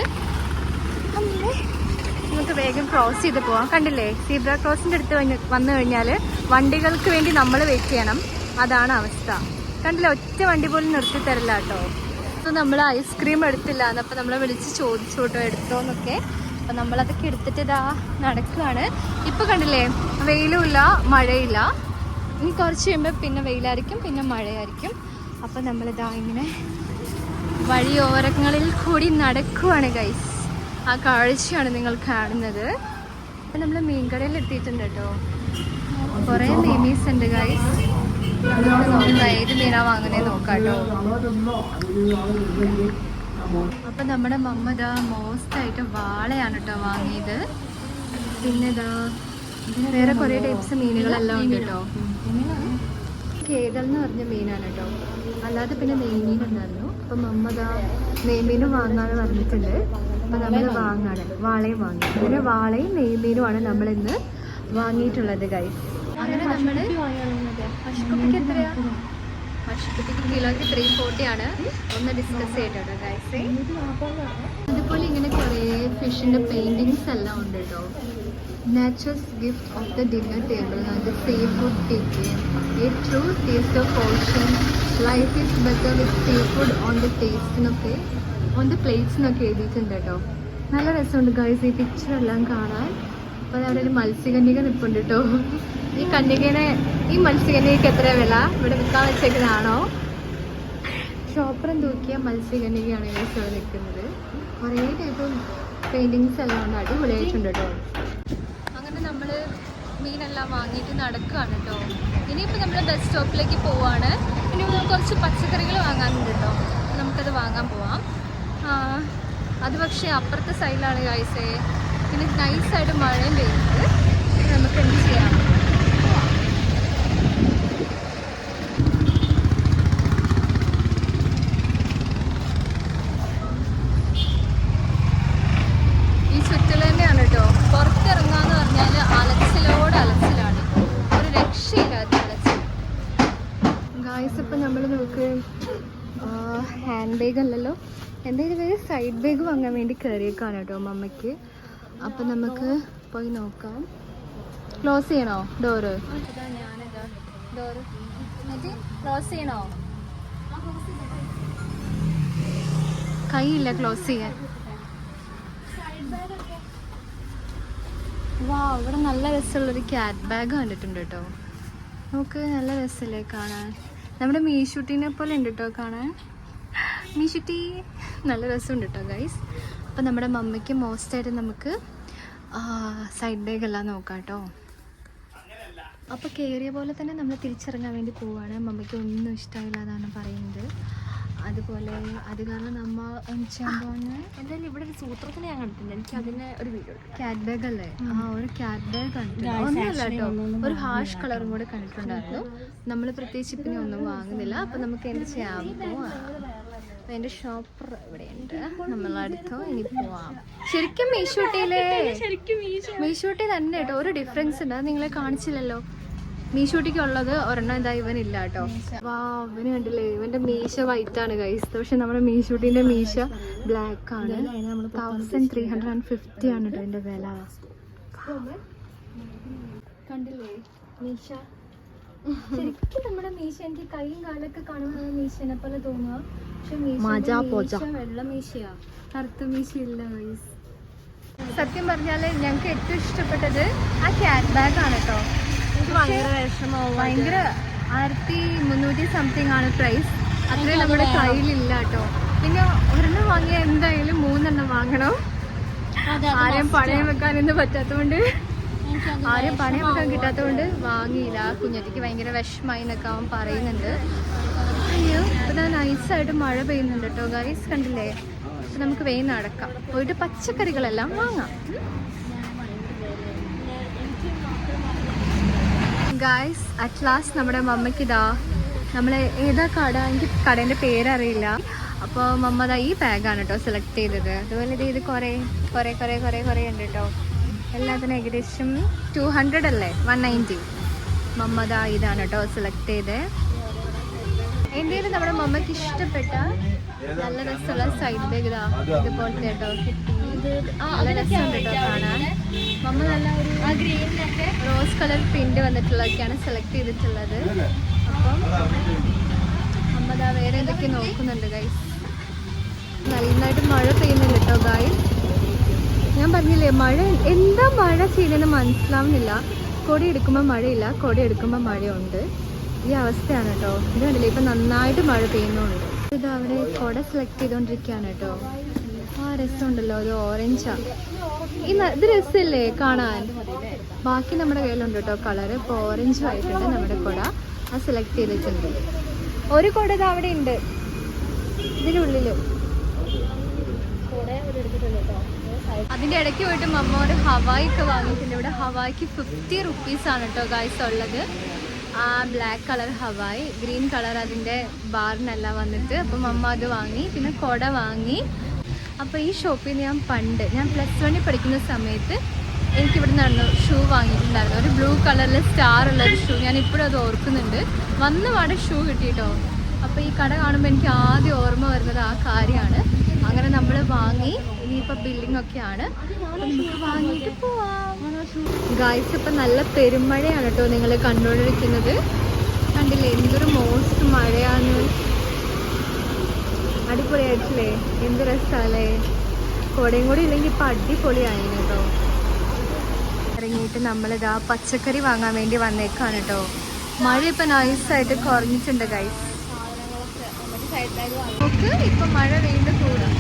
നമുക്ക് വേഗം ക്രോസ് ചെയ്ത് പോവാം. കണ്ടില്ലേ, സീബ്ര ക്രോസിൻ്റെ അടുത്ത് വന്നു കഴിഞ്ഞാൽ വണ്ടികൾക്ക് വേണ്ടി നമ്മൾ വെയിറ്റ് ചെയ്യണം. അതാണ് അവസ്ഥ. കണ്ടില്ലേ, ഒറ്റ വണ്ടി പോലും നിർത്തി തരില്ല കേട്ടോ. അപ്പോൾ നമ്മൾ ഐസ്ക്രീം എടുത്തില്ല എന്നപ്പോൾ നമ്മളെ വിളിച്ച് ചോദിച്ചു കേട്ടോ, എടുത്തോന്നൊക്കെ. അപ്പം നമ്മളതൊക്കെ എടുത്തിട്ട് ഇതാ നടക്കുകയാണ്. ഇപ്പോൾ കണ്ടില്ലേ, വെയിലും ഇല്ല മഴയില്ല. ഇനി കുറച്ച് കഴിയുമ്പോൾ പിന്നെ വെയിലായിരിക്കും, പിന്നെ മഴയായിരിക്കും. അപ്പം നമ്മളിതാ ഇങ്ങനെ വഴിയോരങ്ങളിൽ കൂടി നടക്കുവാണ് ഗൈസ്. ആ കാഴ്ചയാണ് നിങ്ങൾ കാണുന്നത്. അപ്പം നമ്മൾ മീൻകടയിൽ എത്തിയിട്ടുണ്ട് കേട്ടോ. കുറേ മീമീസ് ഉണ്ട് ഗൈസ്. നമുക്ക് ഏത് മീനാ വാങ്ങുന്നേ നോക്കാം കേട്ടോ. അപ്പം നമ്മുടെ മമ്മ ഇതാ മോസ്റ്റായിട്ട് വാളയാണ് കേട്ടോ വാങ്ങിയത്. പിന്നെ ഇതാ വേറെ കുറേ ടൈപ്സ് മീനുകളെല്ലാം ഉണ്ട് കേട്ടോ. കേതൽ എന്ന് പറഞ്ഞ മീനാണ് കേട്ടോ. അല്ലാതെ പിന്നെ നെയ്മീൻ ഉണ്ടായിരുന്നു. അപ്പം മമ്മ ഇതാ നെയ്മീൻ വാങ്ങാന്ന് പറഞ്ഞിട്ടുണ്ട്. അപ്പം നമ്മൾ വാങ്ങാണ്, വാളയും വാങ്ങി. അങ്ങനെ വാളയും നെയ്മീനുമാണ് നമ്മളിന്ന് വാങ്ങിയിട്ടുള്ളത് ഗൈസ്. അങ്ങനെ നമ്മൾ പശുക്കുട്ടിക്ക് എത്രയാ? പശുക്കുട്ടിക്ക് കിലോയ്ക്ക് 340 ആണ്. ഒന്ന് ഡിസ്കസ് ചെയ്തിട്ടോ ഗൈസ്. അതുപോലെ ഇങ്ങനെ കുറേ ഫിഷിൻ്റെ പെയിൻറ്റിങ്സ് എല്ലാം ഉണ്ട് കേട്ടോ. Nature's gift of the dinner table and the seafood ticket. A true taste of ocean. Life is better with seafood on the taste. On the plates എന്നൊക്കെ എഴുതിയിട്ടുണ്ട് കേട്ടോ. നല്ല രസമുണ്ട് ഗൈസ് ഈ പിക്ചർ എല്ലാം കാണാൻ. അപ്പോൾ അവിടെ ഒരു മത്സ്യകന്യക നിൽപ്പുണ്ട് കേട്ടോ. ഈ മത്സ്യകന്യകയ്ക്ക് എത്ര വില? ഇവിടെ വിൽക്കാൻ വെച്ചേക്കുന്നതാണോ? ഷോപ്പറും തൂക്കിയ മത്സ്യകന്യകയാണ് ഗൈസ് ഇവിടെ നിൽക്കുന്നത്. കുറേ ടൈപ്പ് പെയിൻറ്റിങ്സ് എല്ലാം ഉണ്ട്, അടിപൊളിയായിട്ടുണ്ട് കേട്ടോ. അങ്ങനെ നമ്മൾ മീനെല്ലാം വാങ്ങിയിട്ട് നടക്കുകയാണ് കേട്ടോ. ഇനിയിപ്പോൾ നമ്മൾ ബസ് സ്റ്റോപ്പിലേക്ക് പോവാണ്. ഇനി കുറച്ച് പച്ചക്കറികൾ വാങ്ങാനുണ്ട് കേട്ടോ. നമുക്കത് വാങ്ങാൻ പോവാം. അത് പക്ഷേ അപ്പുറത്തെ സൈഡിലാണ് ഗൈസേ. പിന്നെ നൈസായിട്ട് മഴയും പെയ്യുന്നത്. നമുക്ക് എന്ത് ചെയ്യാം? ഈ ചുറ്റൽ തന്നെയാണ് കേട്ടോ. പുറത്തിറങ്ങാന്ന് പറഞ്ഞാൽ അലച്ചിലാണ്. ഒരു രക്ഷയില്ലാത്ത അലച്ചിൽ. ഗായ്സ് ഇപ്പം നമ്മൾ നോക്ക് ഹാൻഡ് ബാഗ് അല്ലല്ലോ, എന്തെങ്കിലും പേര് സൈഡ് ബാഗ് വാങ്ങാൻ വേണ്ടി കയറിയേക്കാണ് കേട്ടോ മമ്മയ്ക്ക്. അപ്പം നമുക്ക് പോയി നോക്കാം. ക്ലോസ് ചെയ്യണോ ഡോറ്? ഡോറ് ക്ലോസ് ചെയ്യണോ? കൈയില്ല ക്ലോസ് ചെയ്യാൻ. വാ, ഇവിടെ നല്ല രസമുള്ളൊരു ക്യാറ്റ് ബാഗ് കണ്ടിട്ടുണ്ട് കേട്ടോ. നമുക്ക് നല്ല രസമല്ലേ കാണാൻ? നമ്മുടെ മീശുട്ടീനെ പോലെ ഉണ്ട് കേട്ടോ കാണാൻ. മീശുട്ടി നല്ല രസമുണ്ട് കേട്ടോ ഗൈസ്. അപ്പം നമ്മുടെ മമ്മയ്ക്ക് മോസ്റ്റായിട്ട് നമുക്ക് സൈഡ് ബാഗ് എല്ലാം നോക്കാം കേട്ടോ. അപ്പോൾ കയറിയ പോലെ തന്നെ നമ്മൾ തിരിച്ചിറങ്ങാൻ വേണ്ടി പോവുകയാണ്. മമ്മയ്ക്ക് ഒന്നും ഇഷ്ടമില്ല എന്നാണ് പറയുന്നത്. അതുപോലെ അത് കാരണം നമ്മ എന്തായാലും ഇവിടെ ഒരു സൂത്രത്തിന് ഞാൻ കണ്ടിട്ടുണ്ട്. എനിക്ക് അതിന് ഒരു വീഡിയോ ക്യാറ്റ് ബാഗ് അല്ലേ? ഒരു ക്യാറ്റ് ബാഗ് കണ്ടിട്ടുണ്ട്. ഒന്നുമല്ല കേട്ടോ, ഒരു ഹാഷ് കളറും കൂടെ കണ്ടിട്ടുണ്ടായിരുന്നു. നമ്മൾ പ്രത്യേകിച്ച് പിന്നെ ഒന്നും വാങ്ങുന്നില്ല. അപ്പം നമുക്ക് എന്ത് ചെയ്യാം? പോവാം. എൻ്റെ ഷോപ്പർ ഇവിടെയുണ്ട്, നമ്മളടുത്തോ. ഇനി പോവാം. ശരിക്കും മീശോട്ടി തന്നെ കേട്ടോ. ഒരു ഡിഫറൻസ് ഉണ്ട്, അത് നിങ്ങളെ കാണിച്ചില്ലല്ലോ. മീശോട്ടിക്കുള്ളത് ഒരെണ്ണം എന്താ ഇവനില്ല കേട്ടോ. വാ, ഇവന് കണ്ടില്ലേ? ഇവന്റെ മീശ വൈറ്റ് ആണ് ഗൈസ്. പക്ഷെ നമ്മുടെ മീശോട്ടിന്റെ മീശ ബ്ലാക്ക് ആണ്. 1350 ആണ് കേട്ടോ എന്റെ വില. കണ്ടില്ലേ മീശ? ശരിക്കും നമ്മുടെ മീശ എനിക്ക് കൈയും കാലൊക്കെ കാണുമ്പോൾ മീശനെ പോലെ തോന്നുക. പക്ഷെ മീശ വെള്ള മീശയാ, കറുത്ത മീശ ഇല്ല ഗൈസ്. സത്യം പറഞ്ഞാൽ ഞങ്ങൾക്ക് ഏറ്റവും ഇഷ്ടപ്പെട്ടത് ആ ക്യാറ്റ് ബാഗ് ആണ് കേട്ടോ. ഭയങ്കര 1300 സംതിങ് ആണ് പ്രൈസ്. അത്രയും നമ്മുടെ കയ്യിലില്ല കേട്ടോ. പിന്നെ ഒരെണ്ണം വാങ്ങിയാൽ എന്തായാലും 3 വാങ്ങണം. ആരെയും പണയം വെക്കാനൊന്നും പറ്റാത്തതുകൊണ്ട്, ആരും പണയം വെക്കാൻ കിട്ടാത്തതുകൊണ്ട് വാങ്ങിയില്ല. കുഞ്ഞറ്റിക്ക് ഭയങ്കര വിഷമായി എന്നൊക്കെ അവൻ പറയുന്നുണ്ട്. അയ്യോ, ഇപ്പം നൈസായിട്ട് മഴ പെയ്യുന്നുണ്ട് കേട്ടോ ഗൈസ്. കണ്ടില്ലേ? അപ്പം നമുക്ക് വേഗം നടക്കാം, പോയിട്ട് പച്ചക്കറികളെല്ലാം വാങ്ങാം. ഗൈസ് അറ്റ് ലാസ്റ്റ് നമ്മുടെ മമ്മയ്ക്ക് ഇതാ, നമ്മൾ ഏതാ കട, എനിക്ക് കടേൻ്റെ പേരറിയില്ല. അപ്പോൾ മമ്മ ദാ ഈ ബാഗാണ് കേട്ടോ സെലക്ട് ചെയ്തത്. അതുപോലെ ഇത് കുറേ ഉണ്ട് കേട്ടോ. എല്ലാത്തിനും ഏകദേശം 200 അല്ലേ, 190. മമ്മ ദാ ഇതാണ് കേട്ടോ സെലക്ട് ചെയ്തത്. എൻ്റെ നമ്മുടെ മമ്മയ്ക്ക് ഇഷ്ടപ്പെട്ട നല്ല രസമുള്ള സൈഡ് ബാഗ് ഇതാ ഇതുപോലത്തെ കേട്ടോ കിട്ടി. നല്ല രസമുണ്ട് കേട്ടോ കാണാൻ. മമ്മ നല്ല ഒരു റോസ് കളർ പ്രിന്റ് വന്നിട്ടുള്ളതൊക്കെയാണ് സെലക്ട് ചെയ്തിട്ടുള്ളത്. അപ്പം അമ്മ ദാ വേറെ എന്തൊക്കെ നോക്കുന്നുണ്ട് ഗൈസ്. നന്നായിട്ട് മഴ പെയ്യുന്നുണ്ട് കേട്ടോ ഗൈസ്. ഞാൻ പറഞ്ഞില്ലേ മഴ എന്താ മഴ ചെയ്യുന്നതെന്ന് മനസ്സിലാവുന്നില്ല. കൊടി എടുക്കുമ്പോൾ മഴയില്ല, കൊടി എടുക്കുമ്പോൾ മഴയുണ്ട്. ഈ അവസ്ഥയാണ് കേട്ടോ. ഇത് കണ്ടില്ലേ, ഇപ്പം നന്നായിട്ട് മഴ പെയ്യുന്നുണ്ട്. ഇത് അവിടെ കൊട സെലക്ട് ചെയ്തുകൊണ്ടിരിക്കുകയാണ് കേട്ടോ. ആ രസമുണ്ടല്ലോ, അത് ഓറഞ്ചാ. ഇത് രസമല്ലേ കാണാൻ? ബാക്കി നമ്മുടെ കയ്യിലുണ്ട് കേട്ടോ കളറ്. ഇപ്പോൾ ഓറഞ്ചും ആയിട്ടുണ്ട് നമ്മുടെ കുട. അത് സെലക്ട് ചെയ്തിട്ടുണ്ട്. ഒരു കുട ഇത് അവിടെ ഉണ്ട് ഇതിനുള്ളിൽ. അതിൻ്റെ ഇടയ്ക്ക് പോയിട്ട് മമ്മ ഒരു ഹവായി ഒക്കെ വാങ്ങിയിട്ടുണ്ട്. ഇവിടെ ഹവായിക്ക് 50 റുപ്പീസാണ് കേട്ടോ ഗൈസ് ഉള്ളത്. ആ black colour Hawaii, green colour അതിൻ്റെ ബാറിനെല്ലാം വന്നിട്ട്. അപ്പം മമ്മ അത് വാങ്ങി. പിന്നെ കുട വാങ്ങി. അപ്പോൾ ഈ ഷോപ്പിൽ നിന്ന് ഞാൻ +1 പഠിക്കുന്ന സമയത്ത് എനിക്കിവിടെ നിന്ന് ഷൂ വാങ്ങിയിട്ടുണ്ടായിരുന്നു. ഒരു ബ്ലൂ കളറിൽ സ്റ്റാർ ഉള്ളൊരു ഷൂ. ഞാൻ ഇപ്പോഴും അത് ഓർക്കുന്നുണ്ട്. വന്നപാടെ ഷൂ കിട്ടിയിട്ടോ. അപ്പോൾ ഈ കട കാണുമ്പോൾ എനിക്ക് ആദ്യം ഓർമ്മ വരുന്നത് ആ കാര്യമാണ്. അങ്ങനെ നമ്മൾ വാങ്ങി. ഇനിയിപ്പോൾ ബില്ലിംഗ് ഒക്കെയാണ്, നമുക്ക് വാങ്ങിയിട്ട് പോവാം. ഗായ്സ് ഇപ്പം നല്ല പെരുമഴയാണ് കേട്ടോ നിങ്ങൾ കണ്ടുകൊണ്ടിരിക്കുന്നത്. കണ്ടില്ലേ എന്തൊരു മോശം മഴയാണ്. അടിപൊളിയായിട്ടില്ലേ? എന്ത് രസമല്ലേ? കോടയും കൂടി ഇല്ലെങ്കിൽ ഇപ്പം അടിപൊളിയായിരുന്നു കേട്ടോ. ഇറങ്ങിയിട്ട് നമ്മളിതാ പച്ചക്കറി വാങ്ങാൻ വേണ്ടി വന്നേക്കാണ് കേട്ടോ. മഴ ഇപ്പം നൈസായിട്ട് കുറഞ്ഞിട്ടുണ്ട് ഗൈസ്. നമുക്ക് ഇപ്പം മഴ വീണ്ടും കൂടും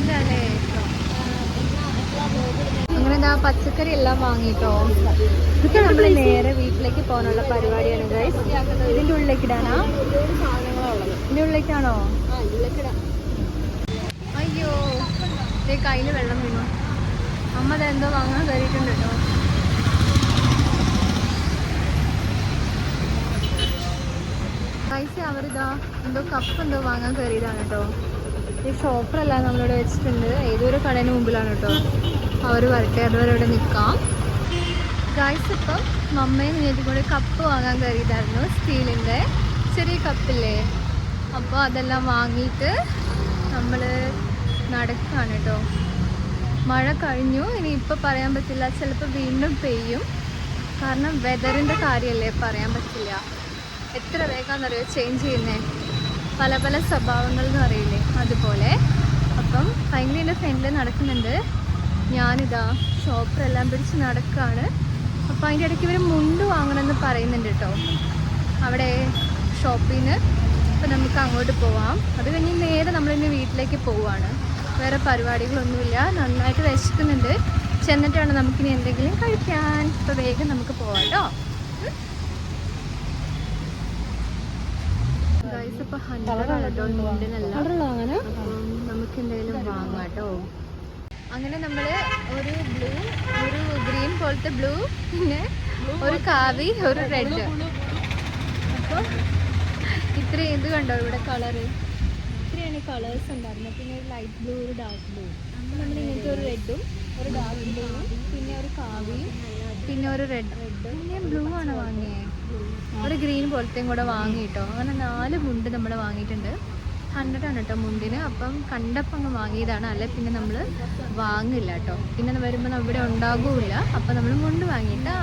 ഇല്ലല്ലേ. അങ്ങനെ ഇതാ പച്ചക്കറി എല്ലാം വാങ്ങിട്ടോ. ഇതൊക്കെ നമ്മൾ നേരെ വീട്ടിലേക്ക് പോകാനുള്ള പരിപാടിയാണ് ഗൈസ്. ഇതിൻ്റെ ഉള്ളിലേക്ക് ഇടാനാ? ഇതിൻ്റെ ഉള്ളിലേക്കാണോ? അയ്യോ കയ്യിൽ വെള്ളം വീണു. അമ്മ അതെന്തോ വാങ്ങാൻ കയറിയിട്ടുണ്ട് കേട്ടോ. പൈസ അവരിതാ എന്തോ കപ്പ് എന്തോ വാങ്ങാൻ കയറിയതാണ് കേട്ടോ. ഈ ഷോപ്പറല്ല നമ്മളിവിടെ വെച്ചിട്ടുണ്ട്. ഏതൊരു കടേന് മുമ്പിലാണ് കേട്ടോ. അവർ വരട്ടെ, അതുവരെ ഇവിടെ നിൽക്കാം. ഗൈസ് ഇപ്പം മമ്മയും നീതി കൂടെ കപ്പ് വാങ്ങാൻ കയറിയതായിരുന്നു. സ്റ്റീലിൻ്റെ ചെറിയ കപ്പില്ലേ. അപ്പോൾ അതെല്ലാം വാങ്ങിയിട്ട് നമ്മൾ നടക്കുകയാണ് കേട്ടോ. മഴ കഴിഞ്ഞു. ഇനി ഇപ്പോൾ പറയാൻ പറ്റില്ല, ചിലപ്പോൾ വീണ്ടും പെയ്യും. കാരണം വെതറിൻ്റെ കാര്യമല്ലേ, പറയാൻ പറ്റില്ല. എത്ര വേഗമെന്നറിയോ ചേഞ്ച് ചെയ്യുന്നേ. പല പല സ്വഭാവങ്ങൾ എന്ന് അറിയില്ലേ, അതുപോലെ. അപ്പം ഭയങ്കര എൻ്റെ ഫ്രണ്ടിൽ നടക്കുന്നുണ്ട്. ഞാനിതാ ഷോപ്പറെല്ലാം പിടിച്ച് നടക്കുകയാണ്. അപ്പോൾ അതിൻ്റെ ഇടയ്ക്ക് ഇവർ മുണ്ട് വാങ്ങണമെന്ന് പറയുന്നുണ്ട് കേട്ടോ അവിടെ ഷോപ്പിൽ നിന്ന്. അപ്പോൾ നമുക്ക് അങ്ങോട്ട് പോവാം. അത് കഴിഞ്ഞ് നേരെ നമ്മളിന്ന് വീട്ടിലേക്ക് പോവുകയാണ്. വേറെ പരിപാടികളൊന്നുമില്ല. നന്നായിട്ട് വിശക്കുന്നുണ്ട്. ചെന്നിട്ട് വേണം നമുക്കിനി എന്തെങ്കിലും കഴിക്കാൻ. ഇപ്പോൾ വേഗം നമുക്ക് പോവാം കേട്ടോ. ഗൈസ് ഇപ്പോൾ 100 കേട്ടോ മുണ്ടിനല്ല. നമുക്ക് എന്തെങ്കിലും വാങ്ങാം കേട്ടോ. അങ്ങനെ നമ്മൾ ഒരു ബ്ലൂ, ഒരു ഗ്രീൻ പോലത്തെ ബ്ലൂ, പിന്നെ ഒരു കാവി, ഒരു റെഡ്. അപ്പോൾ ഇത്രയും ഇത് കണ്ടോ ഇവിടെ കളറ്. ഇത്രയാണ് കളേഴ്സ് ഉണ്ടായിരുന്നത്. പിന്നെ ഒരു ലൈറ്റ് ബ്ലൂ, ഒരു ഡാർക്ക് ബ്ലൂ. നമ്മൾ ഇങ്ങനത്തെ ഒരു റെഡും, ഒരു ഡാർക്ക് ബ്ലൂവും, പിന്നെ ഒരു കാവിയും, പിന്നെ ഒരു റെഡ്. പിന്നെ ബ്ലൂ ആണ് വാങ്ങിയത്. ഒരു ഗ്രീൻ പോലത്തെയും കൂടെ വാങ്ങിയിട്ടോ. അങ്ങനെ 4 മുണ്ട് നമ്മൾ വാങ്ങിയിട്ടുണ്ട്. 100 ആണ് കേട്ടോ മുണ്ടിന്. അപ്പം കണ്ടപ്പോൾ അങ്ങ് വാങ്ങിയതാണ്. അല്ലെ പിന്നെ നമ്മൾ വാങ്ങില്ല കേട്ടോ. പിന്നെ വരുമ്പോൾ ഇവിടെ ഉണ്ടാകില്ല. അപ്പം നമ്മൾ മുണ്ട് വാങ്ങിയിട്ടാ.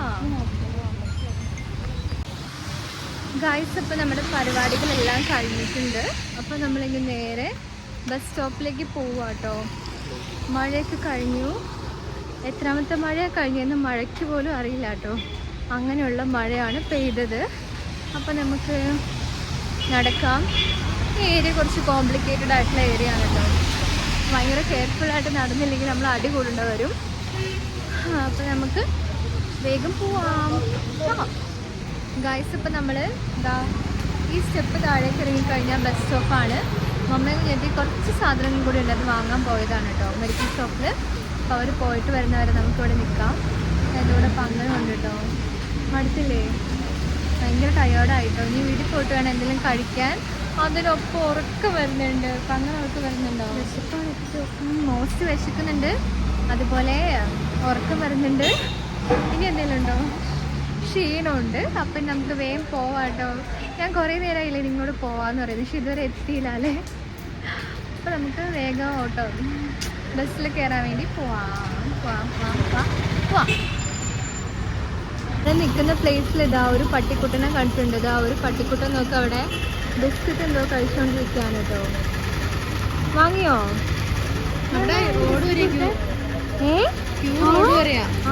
ഗൈസ് അപ്പോൾ നമ്മുടെ പരിപാടികളെല്ലാം കഴിഞ്ഞിട്ടുണ്ട്. അപ്പോൾ നമ്മളിങ്ങനെ നേരെ ബസ് സ്റ്റോപ്പിലേക്ക് പോവുക കേട്ടോ. മഴയൊക്കെ കഴിഞ്ഞു. എത്രാമത്തെ മഴയാണ് കഴിഞ്ഞതെന്ന് മഴയ്ക്ക് പോലും അറിയില്ല കേട്ടോ. അങ്ങനെയുള്ള മഴയാണ് പെയ്തത്. അപ്പോൾ നമുക്ക് നടക്കാം. ഈ ഏരിയ കുറച്ച് കോംപ്ലിക്കേറ്റഡ് ആയിട്ടുള്ള ഏരിയ ആണ് കേട്ടോ. ഭയങ്കര കെയർഫുള്ളായിട്ട് നടന്നില്ലെങ്കിൽ നമ്മൾ അടി കൂടേണ്ടി വരും. അപ്പോൾ നമുക്ക് വേഗം പോവാം. ഗൈസ് ഇപ്പോൾ നമ്മൾ ഇതാ ഈ സ്റ്റെപ്പ് താഴേക്ക് ഇറങ്ങിക്കഴിഞ്ഞാൽ ബസ് സ്റ്റോപ്പാണ്. മമ്മയിൽ ഞെട്ടി കുറച്ച് സാധനങ്ങൾ കൂടി ഉണ്ട്. അത് വാങ്ങാൻ പോയതാണ് കേട്ടോ മെഡിക്കൽ ഷോപ്പിൽ. അപ്പോൾ അവർ പോയിട്ട് വരുന്നവരെ നമുക്കിവിടെ നിൽക്കാം. അതിലൂടെ പങ്കനുണ്ട് കേട്ടോ. മടുത്തില്ലേ? ഭയങ്കര ടയേർഡായിട്ടോ. ഇനി വീട്ടിൽ പോയിട്ട് വേണം എന്തെങ്കിലും കഴിക്കാൻ. അതിനൊപ്പം ഉറക്കം വരുന്നുണ്ട്. പങ്കൻ ഉറക്കം വരുന്നുണ്ടോ? വിശപ്പാണ് ഏറ്റവും മോസ്റ്റ് വിശക്കുന്നുണ്ട്. അതുപോലെ ഉറക്കം വരുന്നുണ്ട്. ഇനി എന്തെങ്കിലും ഉണ്ടോ? ക്ഷീണമുണ്ട്. അപ്പം നമുക്ക് വേഗം പോവാം കേട്ടോ. ഞാൻ കുറേ നേരമായില്ലേ നിങ്ങളോട് പോവാമെന്ന് പറയുന്നത്. പക്ഷെ ഇതുവരെ എത്തിയില്ല അല്ലേ. അപ്പോൾ നമുക്ക് വേഗം ഓട്ടോ ബസ്സിൽ കയറാൻ വേണ്ടി പോവാം. ഇവിടെ നിൽക്കുന്ന പ്ലേസിൽ ഇതാ ഒരു പട്ടിക്കുട്ടനെ കണ്ടിട്ടുണ്ട്. ഇതാ ഒരു പട്ടിക്കുട്ടൻ നോക്കുക അവിടെ ബിസ്ക്കറ്റ് എന്തോ കഴിച്ചുകൊണ്ടിരിക്കുകയാണ് കേട്ടോ. വാങ്ങിയോ?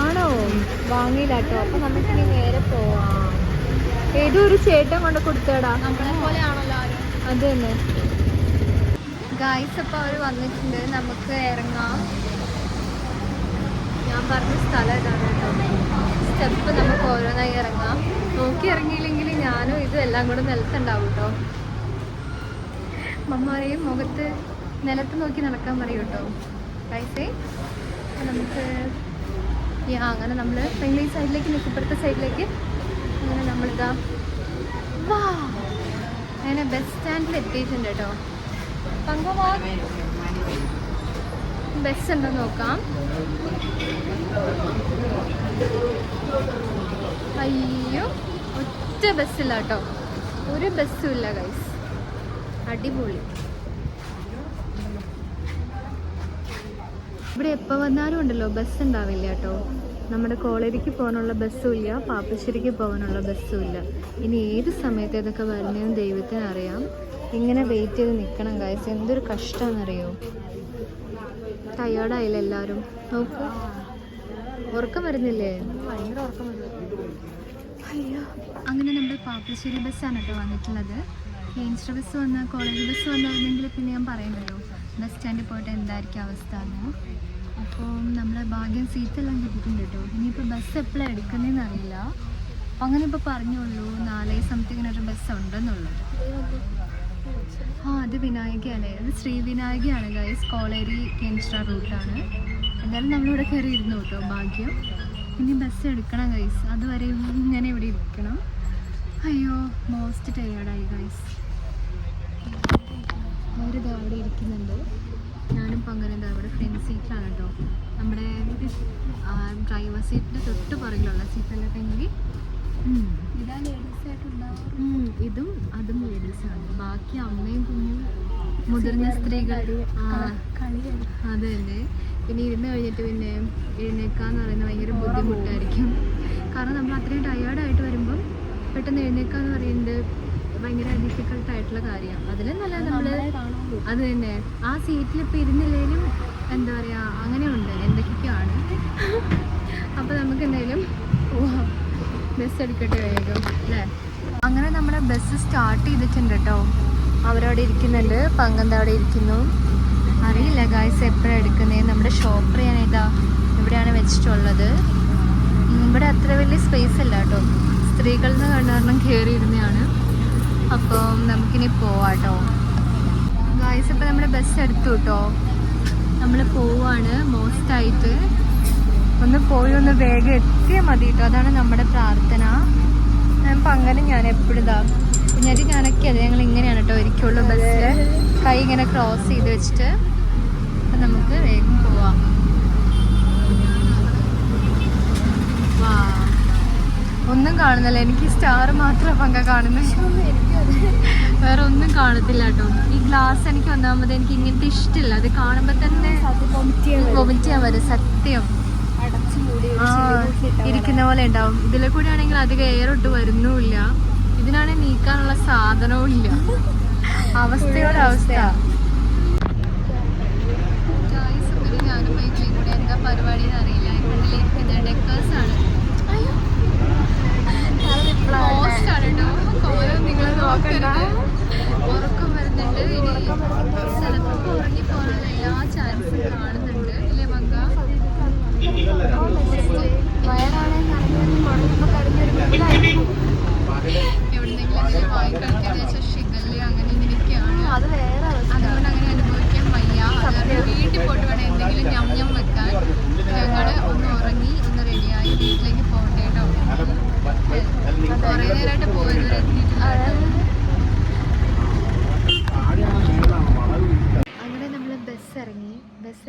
ആണോ? വാങ്ങിയില്ല കേട്ടോ. അപ്പൊ നമുക്കിനി നേരെ പോവാം. ഏതോ ഒരു ചേട്ടൻ കൊണ്ട് കൊടുത്തേടാ. അത് തന്നെ ഗായ്സ്. അപ്പോൾ അവർ വന്നിട്ടുണ്ട്. നമുക്ക് ഇറങ്ങാം. ഞാൻ പറഞ്ഞ സ്ഥലം ഇതാണ് കേട്ടോ. സ്റ്റെപ്പ് നമുക്ക് ഓരോന്നായി ഇറങ്ങാം. നോക്കി ഇറങ്ങിയില്ലെങ്കിൽ ഞാനും ഇതും എല്ലാം കൂടെ നിലത്തുണ്ടാവും കേട്ടോ. മമ്മ പറയും മുഖത്ത് നിലത്ത് നോക്കി നടക്കാൻ പറയും കേട്ടോ ഗായ്സേ. നമുക്ക് അങ്ങനെ നമ്മൾ ഈ സൈഡിലേക്ക് നിൽക്കും, ഇപ്പുറത്തെ സൈഡിലേക്ക്. അങ്ങനെ നമ്മളിതാ അങ്ങനെ ബസ് സ്റ്റാൻഡിൽ എത്തിയിട്ടുണ്ട് കേട്ടോ. ബസ് ഉണ്ടോ നോക്കാം. അയ്യോ ഒറ്റ ബസ്സില്ല കേട്ടോ. ഒരു ബസ്സും ഇല്ല ഗൈസ്. അടിപൊളി. ഇവിടെ എപ്പോൾ വന്നാലും ഉണ്ടല്ലോ ബസ് ഉണ്ടാവില്ല കേട്ടോ. നമ്മുടെ കോളേജിലേക്ക് പോകാനുള്ള ബസ്സും ഇല്ല, പാപ്പശ്ശേരിക്ക് പോകാനുള്ള ബസ്സും ഇല്ല. ഇനി ഏത് സമയത്ത് ഇതൊക്കെ വരുന്നതെന്ന് ദൈവത്തിന് അറിയാം. ഇങ്ങനെ വെയിറ്റ് ചെയ്ത് നിൽക്കണം ഗൈസ്. എന്തൊരു കഷ്ടമാണെന്നറിയോ. ടയേർഡായില്ല എല്ലാവരും. നോക്ക്, ഉറക്കം വരുന്നില്ലേ? ഭയങ്കര ഉറക്കം വരുന്നു. അയ്യോ. അങ്ങനെ നമ്മുടെ പാപ്പിളശ്ശേരി ബസ്സാണ് കേട്ടോ വന്നിട്ടുള്ളത്. കേൻസ്റ്റർ ബസ് വന്നാൽ കോളേജ് ബസ് വന്നായിരുന്നെങ്കിൽ പിന്നെ ഞാൻ പറയുമല്ലോ ബസ് സ്റ്റാൻഡിൽ പോയിട്ട് എന്തായിരിക്കും അവസ്ഥ എന്ന്. അപ്പോൾ നമ്മളെ ഭാഗ്യം സീറ്റെല്ലാം കിട്ടിയിട്ടുണ്ട് കേട്ടോ. ഇനിയിപ്പോൾ ബസ് എപ്പോഴാണ് എടുക്കുന്നതെന്ന് അറിയില്ല. അങ്ങനെ ഇപ്പോൾ പറഞ്ഞുള്ളൂ 4 സംതിങ്ങിനൊരു ബസ് ഉണ്ടെന്നുള്ളൂ. അത് വിനായകയല്ലേ? അത് ശ്രീ വിനായകയാണ് ഗൈസ്. കോളേരി കേൻസ്റ്റർ റൂട്ടാണ്. എന്തായാലും നമ്മളിവിടെ കയറി ഇരുന്നു കേട്ടോ, ഭാഗ്യം. ഇനി ബസ് എടുക്കണം ഗൈസ്. അതുവരെ ഇങ്ങനെ ഇവിടെ ഇരിക്കണം. അയ്യോ, മോസ്റ്റ് ടയേർഡായി ഗൈസ്. അവരിത് അവിടെ ഇരിക്കുന്നുണ്ട്. ഞാനും പങ്കെടുത്ത അവിടെ ഫ്രണ്ട് സീറ്റിലാണ് കേട്ടോ. നമ്മുടെ ഡ്രൈവർ സീറ്റിൻ്റെ തൊട്ട് പുറകിലുള്ള സീറ്റിലൊക്കെ എങ്കിൽ ഇതാ ലേഡീസായിട്ടുണ്ടാവും. ഇതും അതും ലേഡീസാണ്. ബാക്കി അമ്മയും കുഞ്ഞും മുതിർന്ന സ്ത്രീകൾ. അത് തന്നെ. പിന്നെ ഇരുന്ന് കഴിഞ്ഞിട്ട് പിന്നെ എഴുന്നേക്കാന്ന് പറയുന്നത് ഭയങ്കര ബുദ്ധിമുട്ടായിരിക്കും. കാരണം നമ്മൾ അത്രയും ടയേർഡായിട്ട് വരുമ്പം പെട്ടെന്ന് എഴുന്നേക്കാന്ന് പറയുന്നത് ഭയങ്കര ഡിഫിക്കൽട്ടായിട്ടുള്ള കാര്യമാണ്. അതിലും നല്ല നമ്മൾ അത് തന്നെ ആ സീറ്റിൽ ഇപ്പോൾ ഇരുന്നില്ലെങ്കിലും എന്താ പറയുക, അങ്ങനെയുണ്ട് എന്തൊക്കെയാണ്. അപ്പോൾ നമുക്ക് എന്തായാലും ബസ് എടുക്കട്ടെ വേഗം അല്ലേ. അങ്ങനെ നമ്മുടെ ബസ് സ്റ്റാർട്ട് ചെയ്തിട്ടുണ്ട് കേട്ടോ. അവരവിടെ ഇരിക്കുന്നുണ്ട്, പങ്കന്ത അവിടെ ഇരിക്കുന്നു. അറിയില്ല ഗായ്സ് എപ്പോഴാണ് എടുക്കുന്നത്. നമ്മുടെ ഷോപ്പർ ഞാൻ ഇതാ ഇവിടെയാണ് വെച്ചിട്ടുള്ളത്. ഇവിടെ അത്ര വലിയ സ്പേസ് ഇല്ല കേട്ടോ. സ്ത്രീകളിൽ നിന്ന് കാരണം കയറിയിരുന്നതാണ്. അപ്പോൾ നമുക്കിനി പോവാം കേട്ടോ ഗായ്സ്. ഇപ്പോൾ നമ്മുടെ ബസ് എടുത്തു കേട്ടോ. നമ്മൾ പോവാണ്. മോസ്റ്റായിട്ട് ഒന്ന് പോയി ഒന്ന് വേഗം എത്തിയാൽ മതി കേട്ടോ. അതാണ് നമ്മുടെ പ്രാർത്ഥന. പങ്കലും ഞാൻ എപ്പോഴും ഇതാ കുഞ്ഞാറ്റി ഞാനൊക്കെ അതെ ഞങ്ങൾ ഇങ്ങനെയാണ് കേട്ടോ ഇരിക്കുള്ളൂ ബസ്സിൽ. കൈ ഇങ്ങനെ ക്രോസ് ചെയ്ത് വെച്ചിട്ട്. അപ്പം നമുക്ക് വേഗം പോവാം. വാ, ഒന്നും കാണുന്നില്ല. എനിക്ക് സ്റ്റാർ മാത്രം പങ്ക കാണുന്നത്, വേറെ ഒന്നും കാണത്തില്ല കേട്ടോ. ഈ ഗ്ലാസ് എനിക്ക് ഒന്നാമത് എനിക്ക് ഇങ്ങനത്തെ ഇഷ്ടമില്ല. അത് കാണുമ്പോൾ തന്നെ വൊമിറ്റ് ചെയ്യാൻ വരും സത്യം. ഇരിക്കുന്ന പോലെ ഉണ്ടാവും. ഇതിലെ കൂടെ ആണെങ്കിൽ അധികം എയറൊട്ട് വരുന്നുമില്ല. ഇതിനാണെങ്കിൽ നീക്കാനുള്ള സാധനവും ഇല്ല. അവസ്ഥയോടെ അവസ്ഥ. ഞാനും മൈക്കിലും കൂടെ എന്താ പരിപാടി എന്ന് അറിയില്ല. ഫ്രണ്ടിലിരിക്കുന്ന ഡെക്കേഴ്സാണ്. മോസ്റ്റാണ് കേട്ടോ. കോലം നിങ്ങൾ നോക്കരുത്. ഉറക്കം വരുന്നുണ്ട്. ഇനി ചിലപ്പോൾ ഉറങ്ങി പോകാനുള്ള എല്ലാ ചാൻസും കാണുന്നുണ്ട് ഇല്ലേ മങ്ക? എവിടെന്നെങ്കിലും വായി കളിക്കാന്ന് വെച്ചാൽ ഷിഗല്ല അങ്ങനെ ഇങ്ങനെയൊക്കെയാണ്. അതുകൊണ്ട് അങ്ങനെ അനുഭവിക്കാൻ വയ്യ. അതുകൊണ്ട് വീട്ടിൽ പോയിട്ട് വേണം എന്തെങ്കിലും ഞം വെക്കാൻ. ഞങ്ങൾ ഒന്ന് ഉറങ്ങി ഒന്ന് റെഡിയായി വീട്ടിലേക്ക് പോകട്ടെ കേട്ടോ. കുറേ നേരമായിട്ട് പോയത് അങ്ങനെ നമ്മൾ ബസ്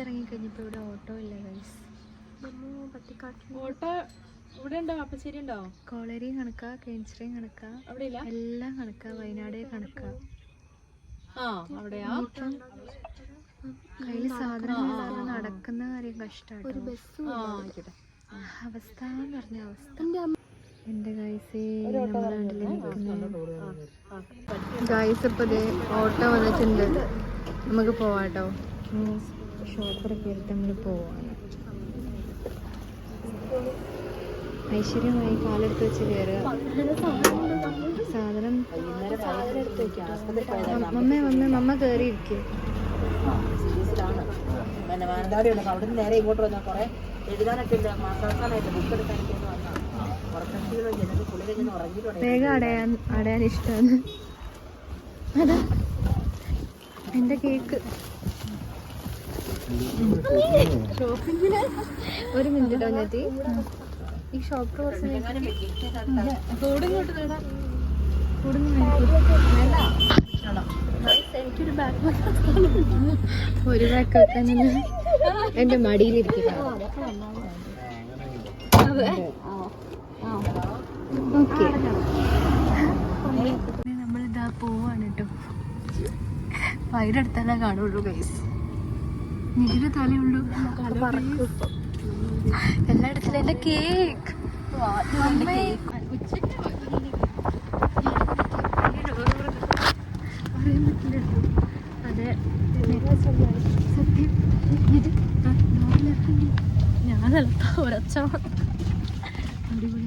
ഇറങ്ങി കഴിഞ്ഞപ്പോൾ ഇവിടെ ഓട്ടോ ഇല്ല ഗൈസ്. ഓട്ടോ ഇവിടെ ഉണ്ടോ? പാപ്പിളശ്ശേരി ഉണ്ടോ? കോളേരിയും കണക്കാ, കേൻസ്റ്ററും കണക്കാ, എല്ലാം കണക്കാ, വയനാട് കണക്കാ. അവിടെയാ കയ്യിൽ സാധനങ്ങൾ നടക്കുന്ന കാര്യം കഷ്ടമാണ്. അവസ്ഥ എന്ന് പറഞ്ഞ അവസ്ഥ. എന്റെ ഗൈസ് നമ്മളാണ്ടിൽ നിൽക്കുന്നത് ഗൈസ്. ഇപ്പൊ ഓട്ടോ വന്നിട്ടുണ്ട്. നമുക്ക് പോവാട്ടോ. ഷോപ്പറൊക്കെ എടുത്ത് നമ്മൾ പോവാണ്. ഐശ്വര്യമായി കാലെടുത്ത് വെച്ച് കയറുക. സാധനം മമ്മ കയറിയിരിക്കും. അവിടുന്ന് നേരെ ഇങ്ങോട്ട് വന്നാൽ കുറെ എഴുതാനൊക്കെ ഇല്ല. മാസാനായിട്ട് ബുക്ക് എടുക്കാനൊക്കെ വേഗം അടയാൻ ഇഷ്ടമാണ്. അതാ എന്റെ കേക്ക്. ഒരു മിനിറ്റ് ഇട്ടോ ചേച്ചി. ഈ ഷോപ്പ് കുറച്ച് എനിക്കൊരു ബാക്ക് വെക്കാൻ എന്റെ മടിയിലിരിക്കുക. ഓക്കെ, നമ്മളിതാ പോവാണ് കേട്ടോ. വൈകിട്ടെടുത്താലേ കാണുള്ളൂ ഗൈസ്. നിന്റെ തലയുള്ളൂ എല്ലായിടത്തിലും. എന്റെ കേക്ക് അതെ സത്യം ഞാനല്ല ഒരച്ച അടിപൊളി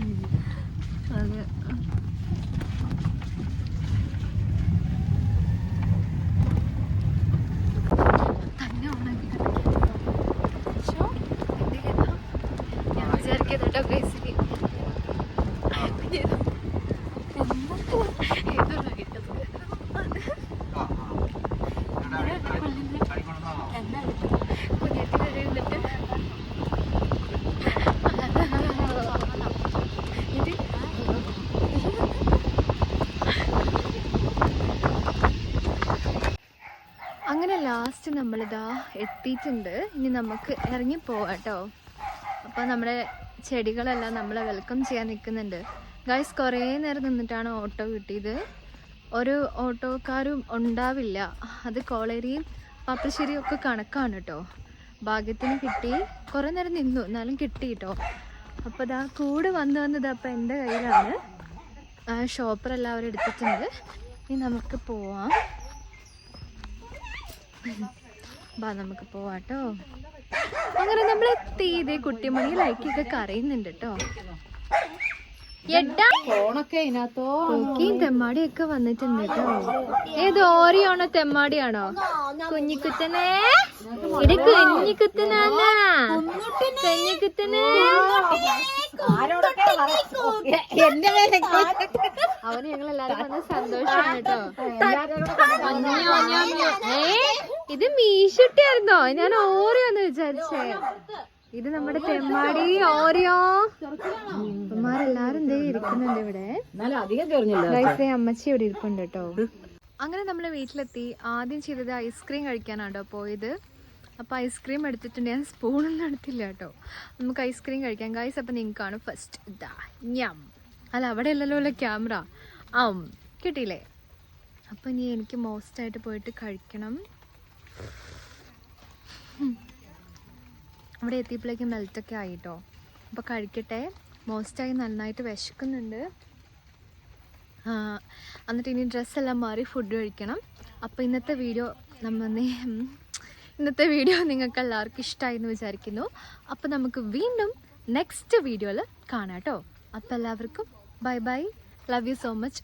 അതെ തന്നെ ഓണാക്കി ഞാൻ വിചാരിക്കുന്നുണ്ടോ ബേസിലി അങ്ങനെ ലാസ്റ്റ് നമ്മളിതാ എത്തിയിട്ടുണ്ട്. ഇനി നമുക്ക് ഇറങ്ങി പോവാട്ടോ. അപ്പോൾ നമ്മുടെ ചെടികളെല്ലാം നമ്മളെ വെൽക്കം ചെയ്യാൻ നിൽക്കുന്നുണ്ട്. ഗൈസ് കുറേ നേരം നിന്നിട്ടാണ് ഓട്ടോ കിട്ടിയത്. ഒരു ഓട്ടോക്കാരും ഉണ്ടാവില്ല. അത് കോളേരിയും പാപ്പശ്ശേരിയും ഒക്കെ കണക്കാണ് കേട്ടോ. ഭാഗ്യത്തിന് കിട്ടി. കുറേ നേരം നിന്നു എന്നാലും കിട്ടി കേട്ടോ. അപ്പോൾ ഇതാ കൂടെ വന്നത് അപ്പോൾ എൻ്റെ കയ്യിലാണ്. ഷോപ്പർ എല്ലാവരും എടുത്തിട്ടുണ്ട്. ഇനി നമുക്ക് പോവാം. നമുക്ക് പോവാട്ടോ. അങ്ങനെ നമ്മൾ എത്തി. ഇതേ കുട്ടിമണി ലൈക്കൊക്കെ കരയുന്നുണ്ട് കേട്ടോ. ഫോണൊക്കെ ഇതിനകത്തോ കുക്കിയും തെമ്മാടിയൊക്കെ വന്നിട്ടുണ്ട് കേട്ടോ. ഏത് ഓരിയാണോ തെമ്മാടിയാണോ? കുഞ്ഞിക്കുത്തനെ ഇത് കുഞ്ഞിക്കുത്തനാന്നാ കുഞ്ഞിക്കുത്തനെ. അവന് ഞങ്ങളെല്ലാരും വന്ന സന്തോഷമാണ് കേട്ടോ. ഇത് മീശുട്ടിയായിരുന്നോ? ഞാൻ ഓറിയോന്ന് വിചാരിച്ചേ. ഇത് നമ്മുടെ തെമ്മാടി ഓറിയോ. അമ്മമാരെല്ലാരും എന്തേ ഇരിക്കുന്നുണ്ട് ഇവിടെ. അമ്മച്ചി ഇവിടെ ഇരിപ്പുണ്ട് കേട്ടോ. അങ്ങനെ നമ്മള് വീട്ടിലെത്തി. ആദ്യം ചെയ്തത് ഐസ്ക്രീം കഴിക്കാനാട്ടോ പോയത്. അപ്പോൾ ഐസ്ക്രീം എടുത്തിട്ടുണ്ട്. ഞാൻ സ്പൂണൊന്നും എടുത്തില്ല കേട്ടോ. നമുക്ക് ഐസ്ക്രീം കഴിക്കാം ഗൈസ്. അപ്പം നിങ്ങൾക്കാണ് ഫസ്റ്റ്. ഇതാ ഞം. അല്ല അവിടെ അല്ലല്ലോ ക്യാമറ. കിട്ടിയില്ലേ? അപ്പം ഇനി എനിക്ക് മോസ്റ്റായിട്ട് പോയിട്ട് കഴിക്കണം. അവിടെ എത്തിയപ്പോഴേക്കും മെൽറ്റൊക്കെ ആയിട്ടോ. അപ്പോൾ കഴിക്കട്ടെ. മോസ്റ്റായി നന്നായിട്ട് വിശക്കുന്നുണ്ട്. എന്നിട്ട് ഇനി ഡ്രസ്സെല്ലാം മാറി ഫുഡ് കഴിക്കണം. അപ്പോൾ ഇന്നത്തെ വീഡിയോ നിങ്ങൾക്ക് എല്ലാവർക്കും ഇഷ്ടമായി എന്ന് വിചാരിക്കുന്നു. അപ്പോൾ നമുക്ക് വീണ്ടും നെക്സ്റ്റ് വീഡിയോയിൽ കാണാം കേട്ടോ. അപ്പോൾ എല്ലാവർക്കും bye bye. Love you so much.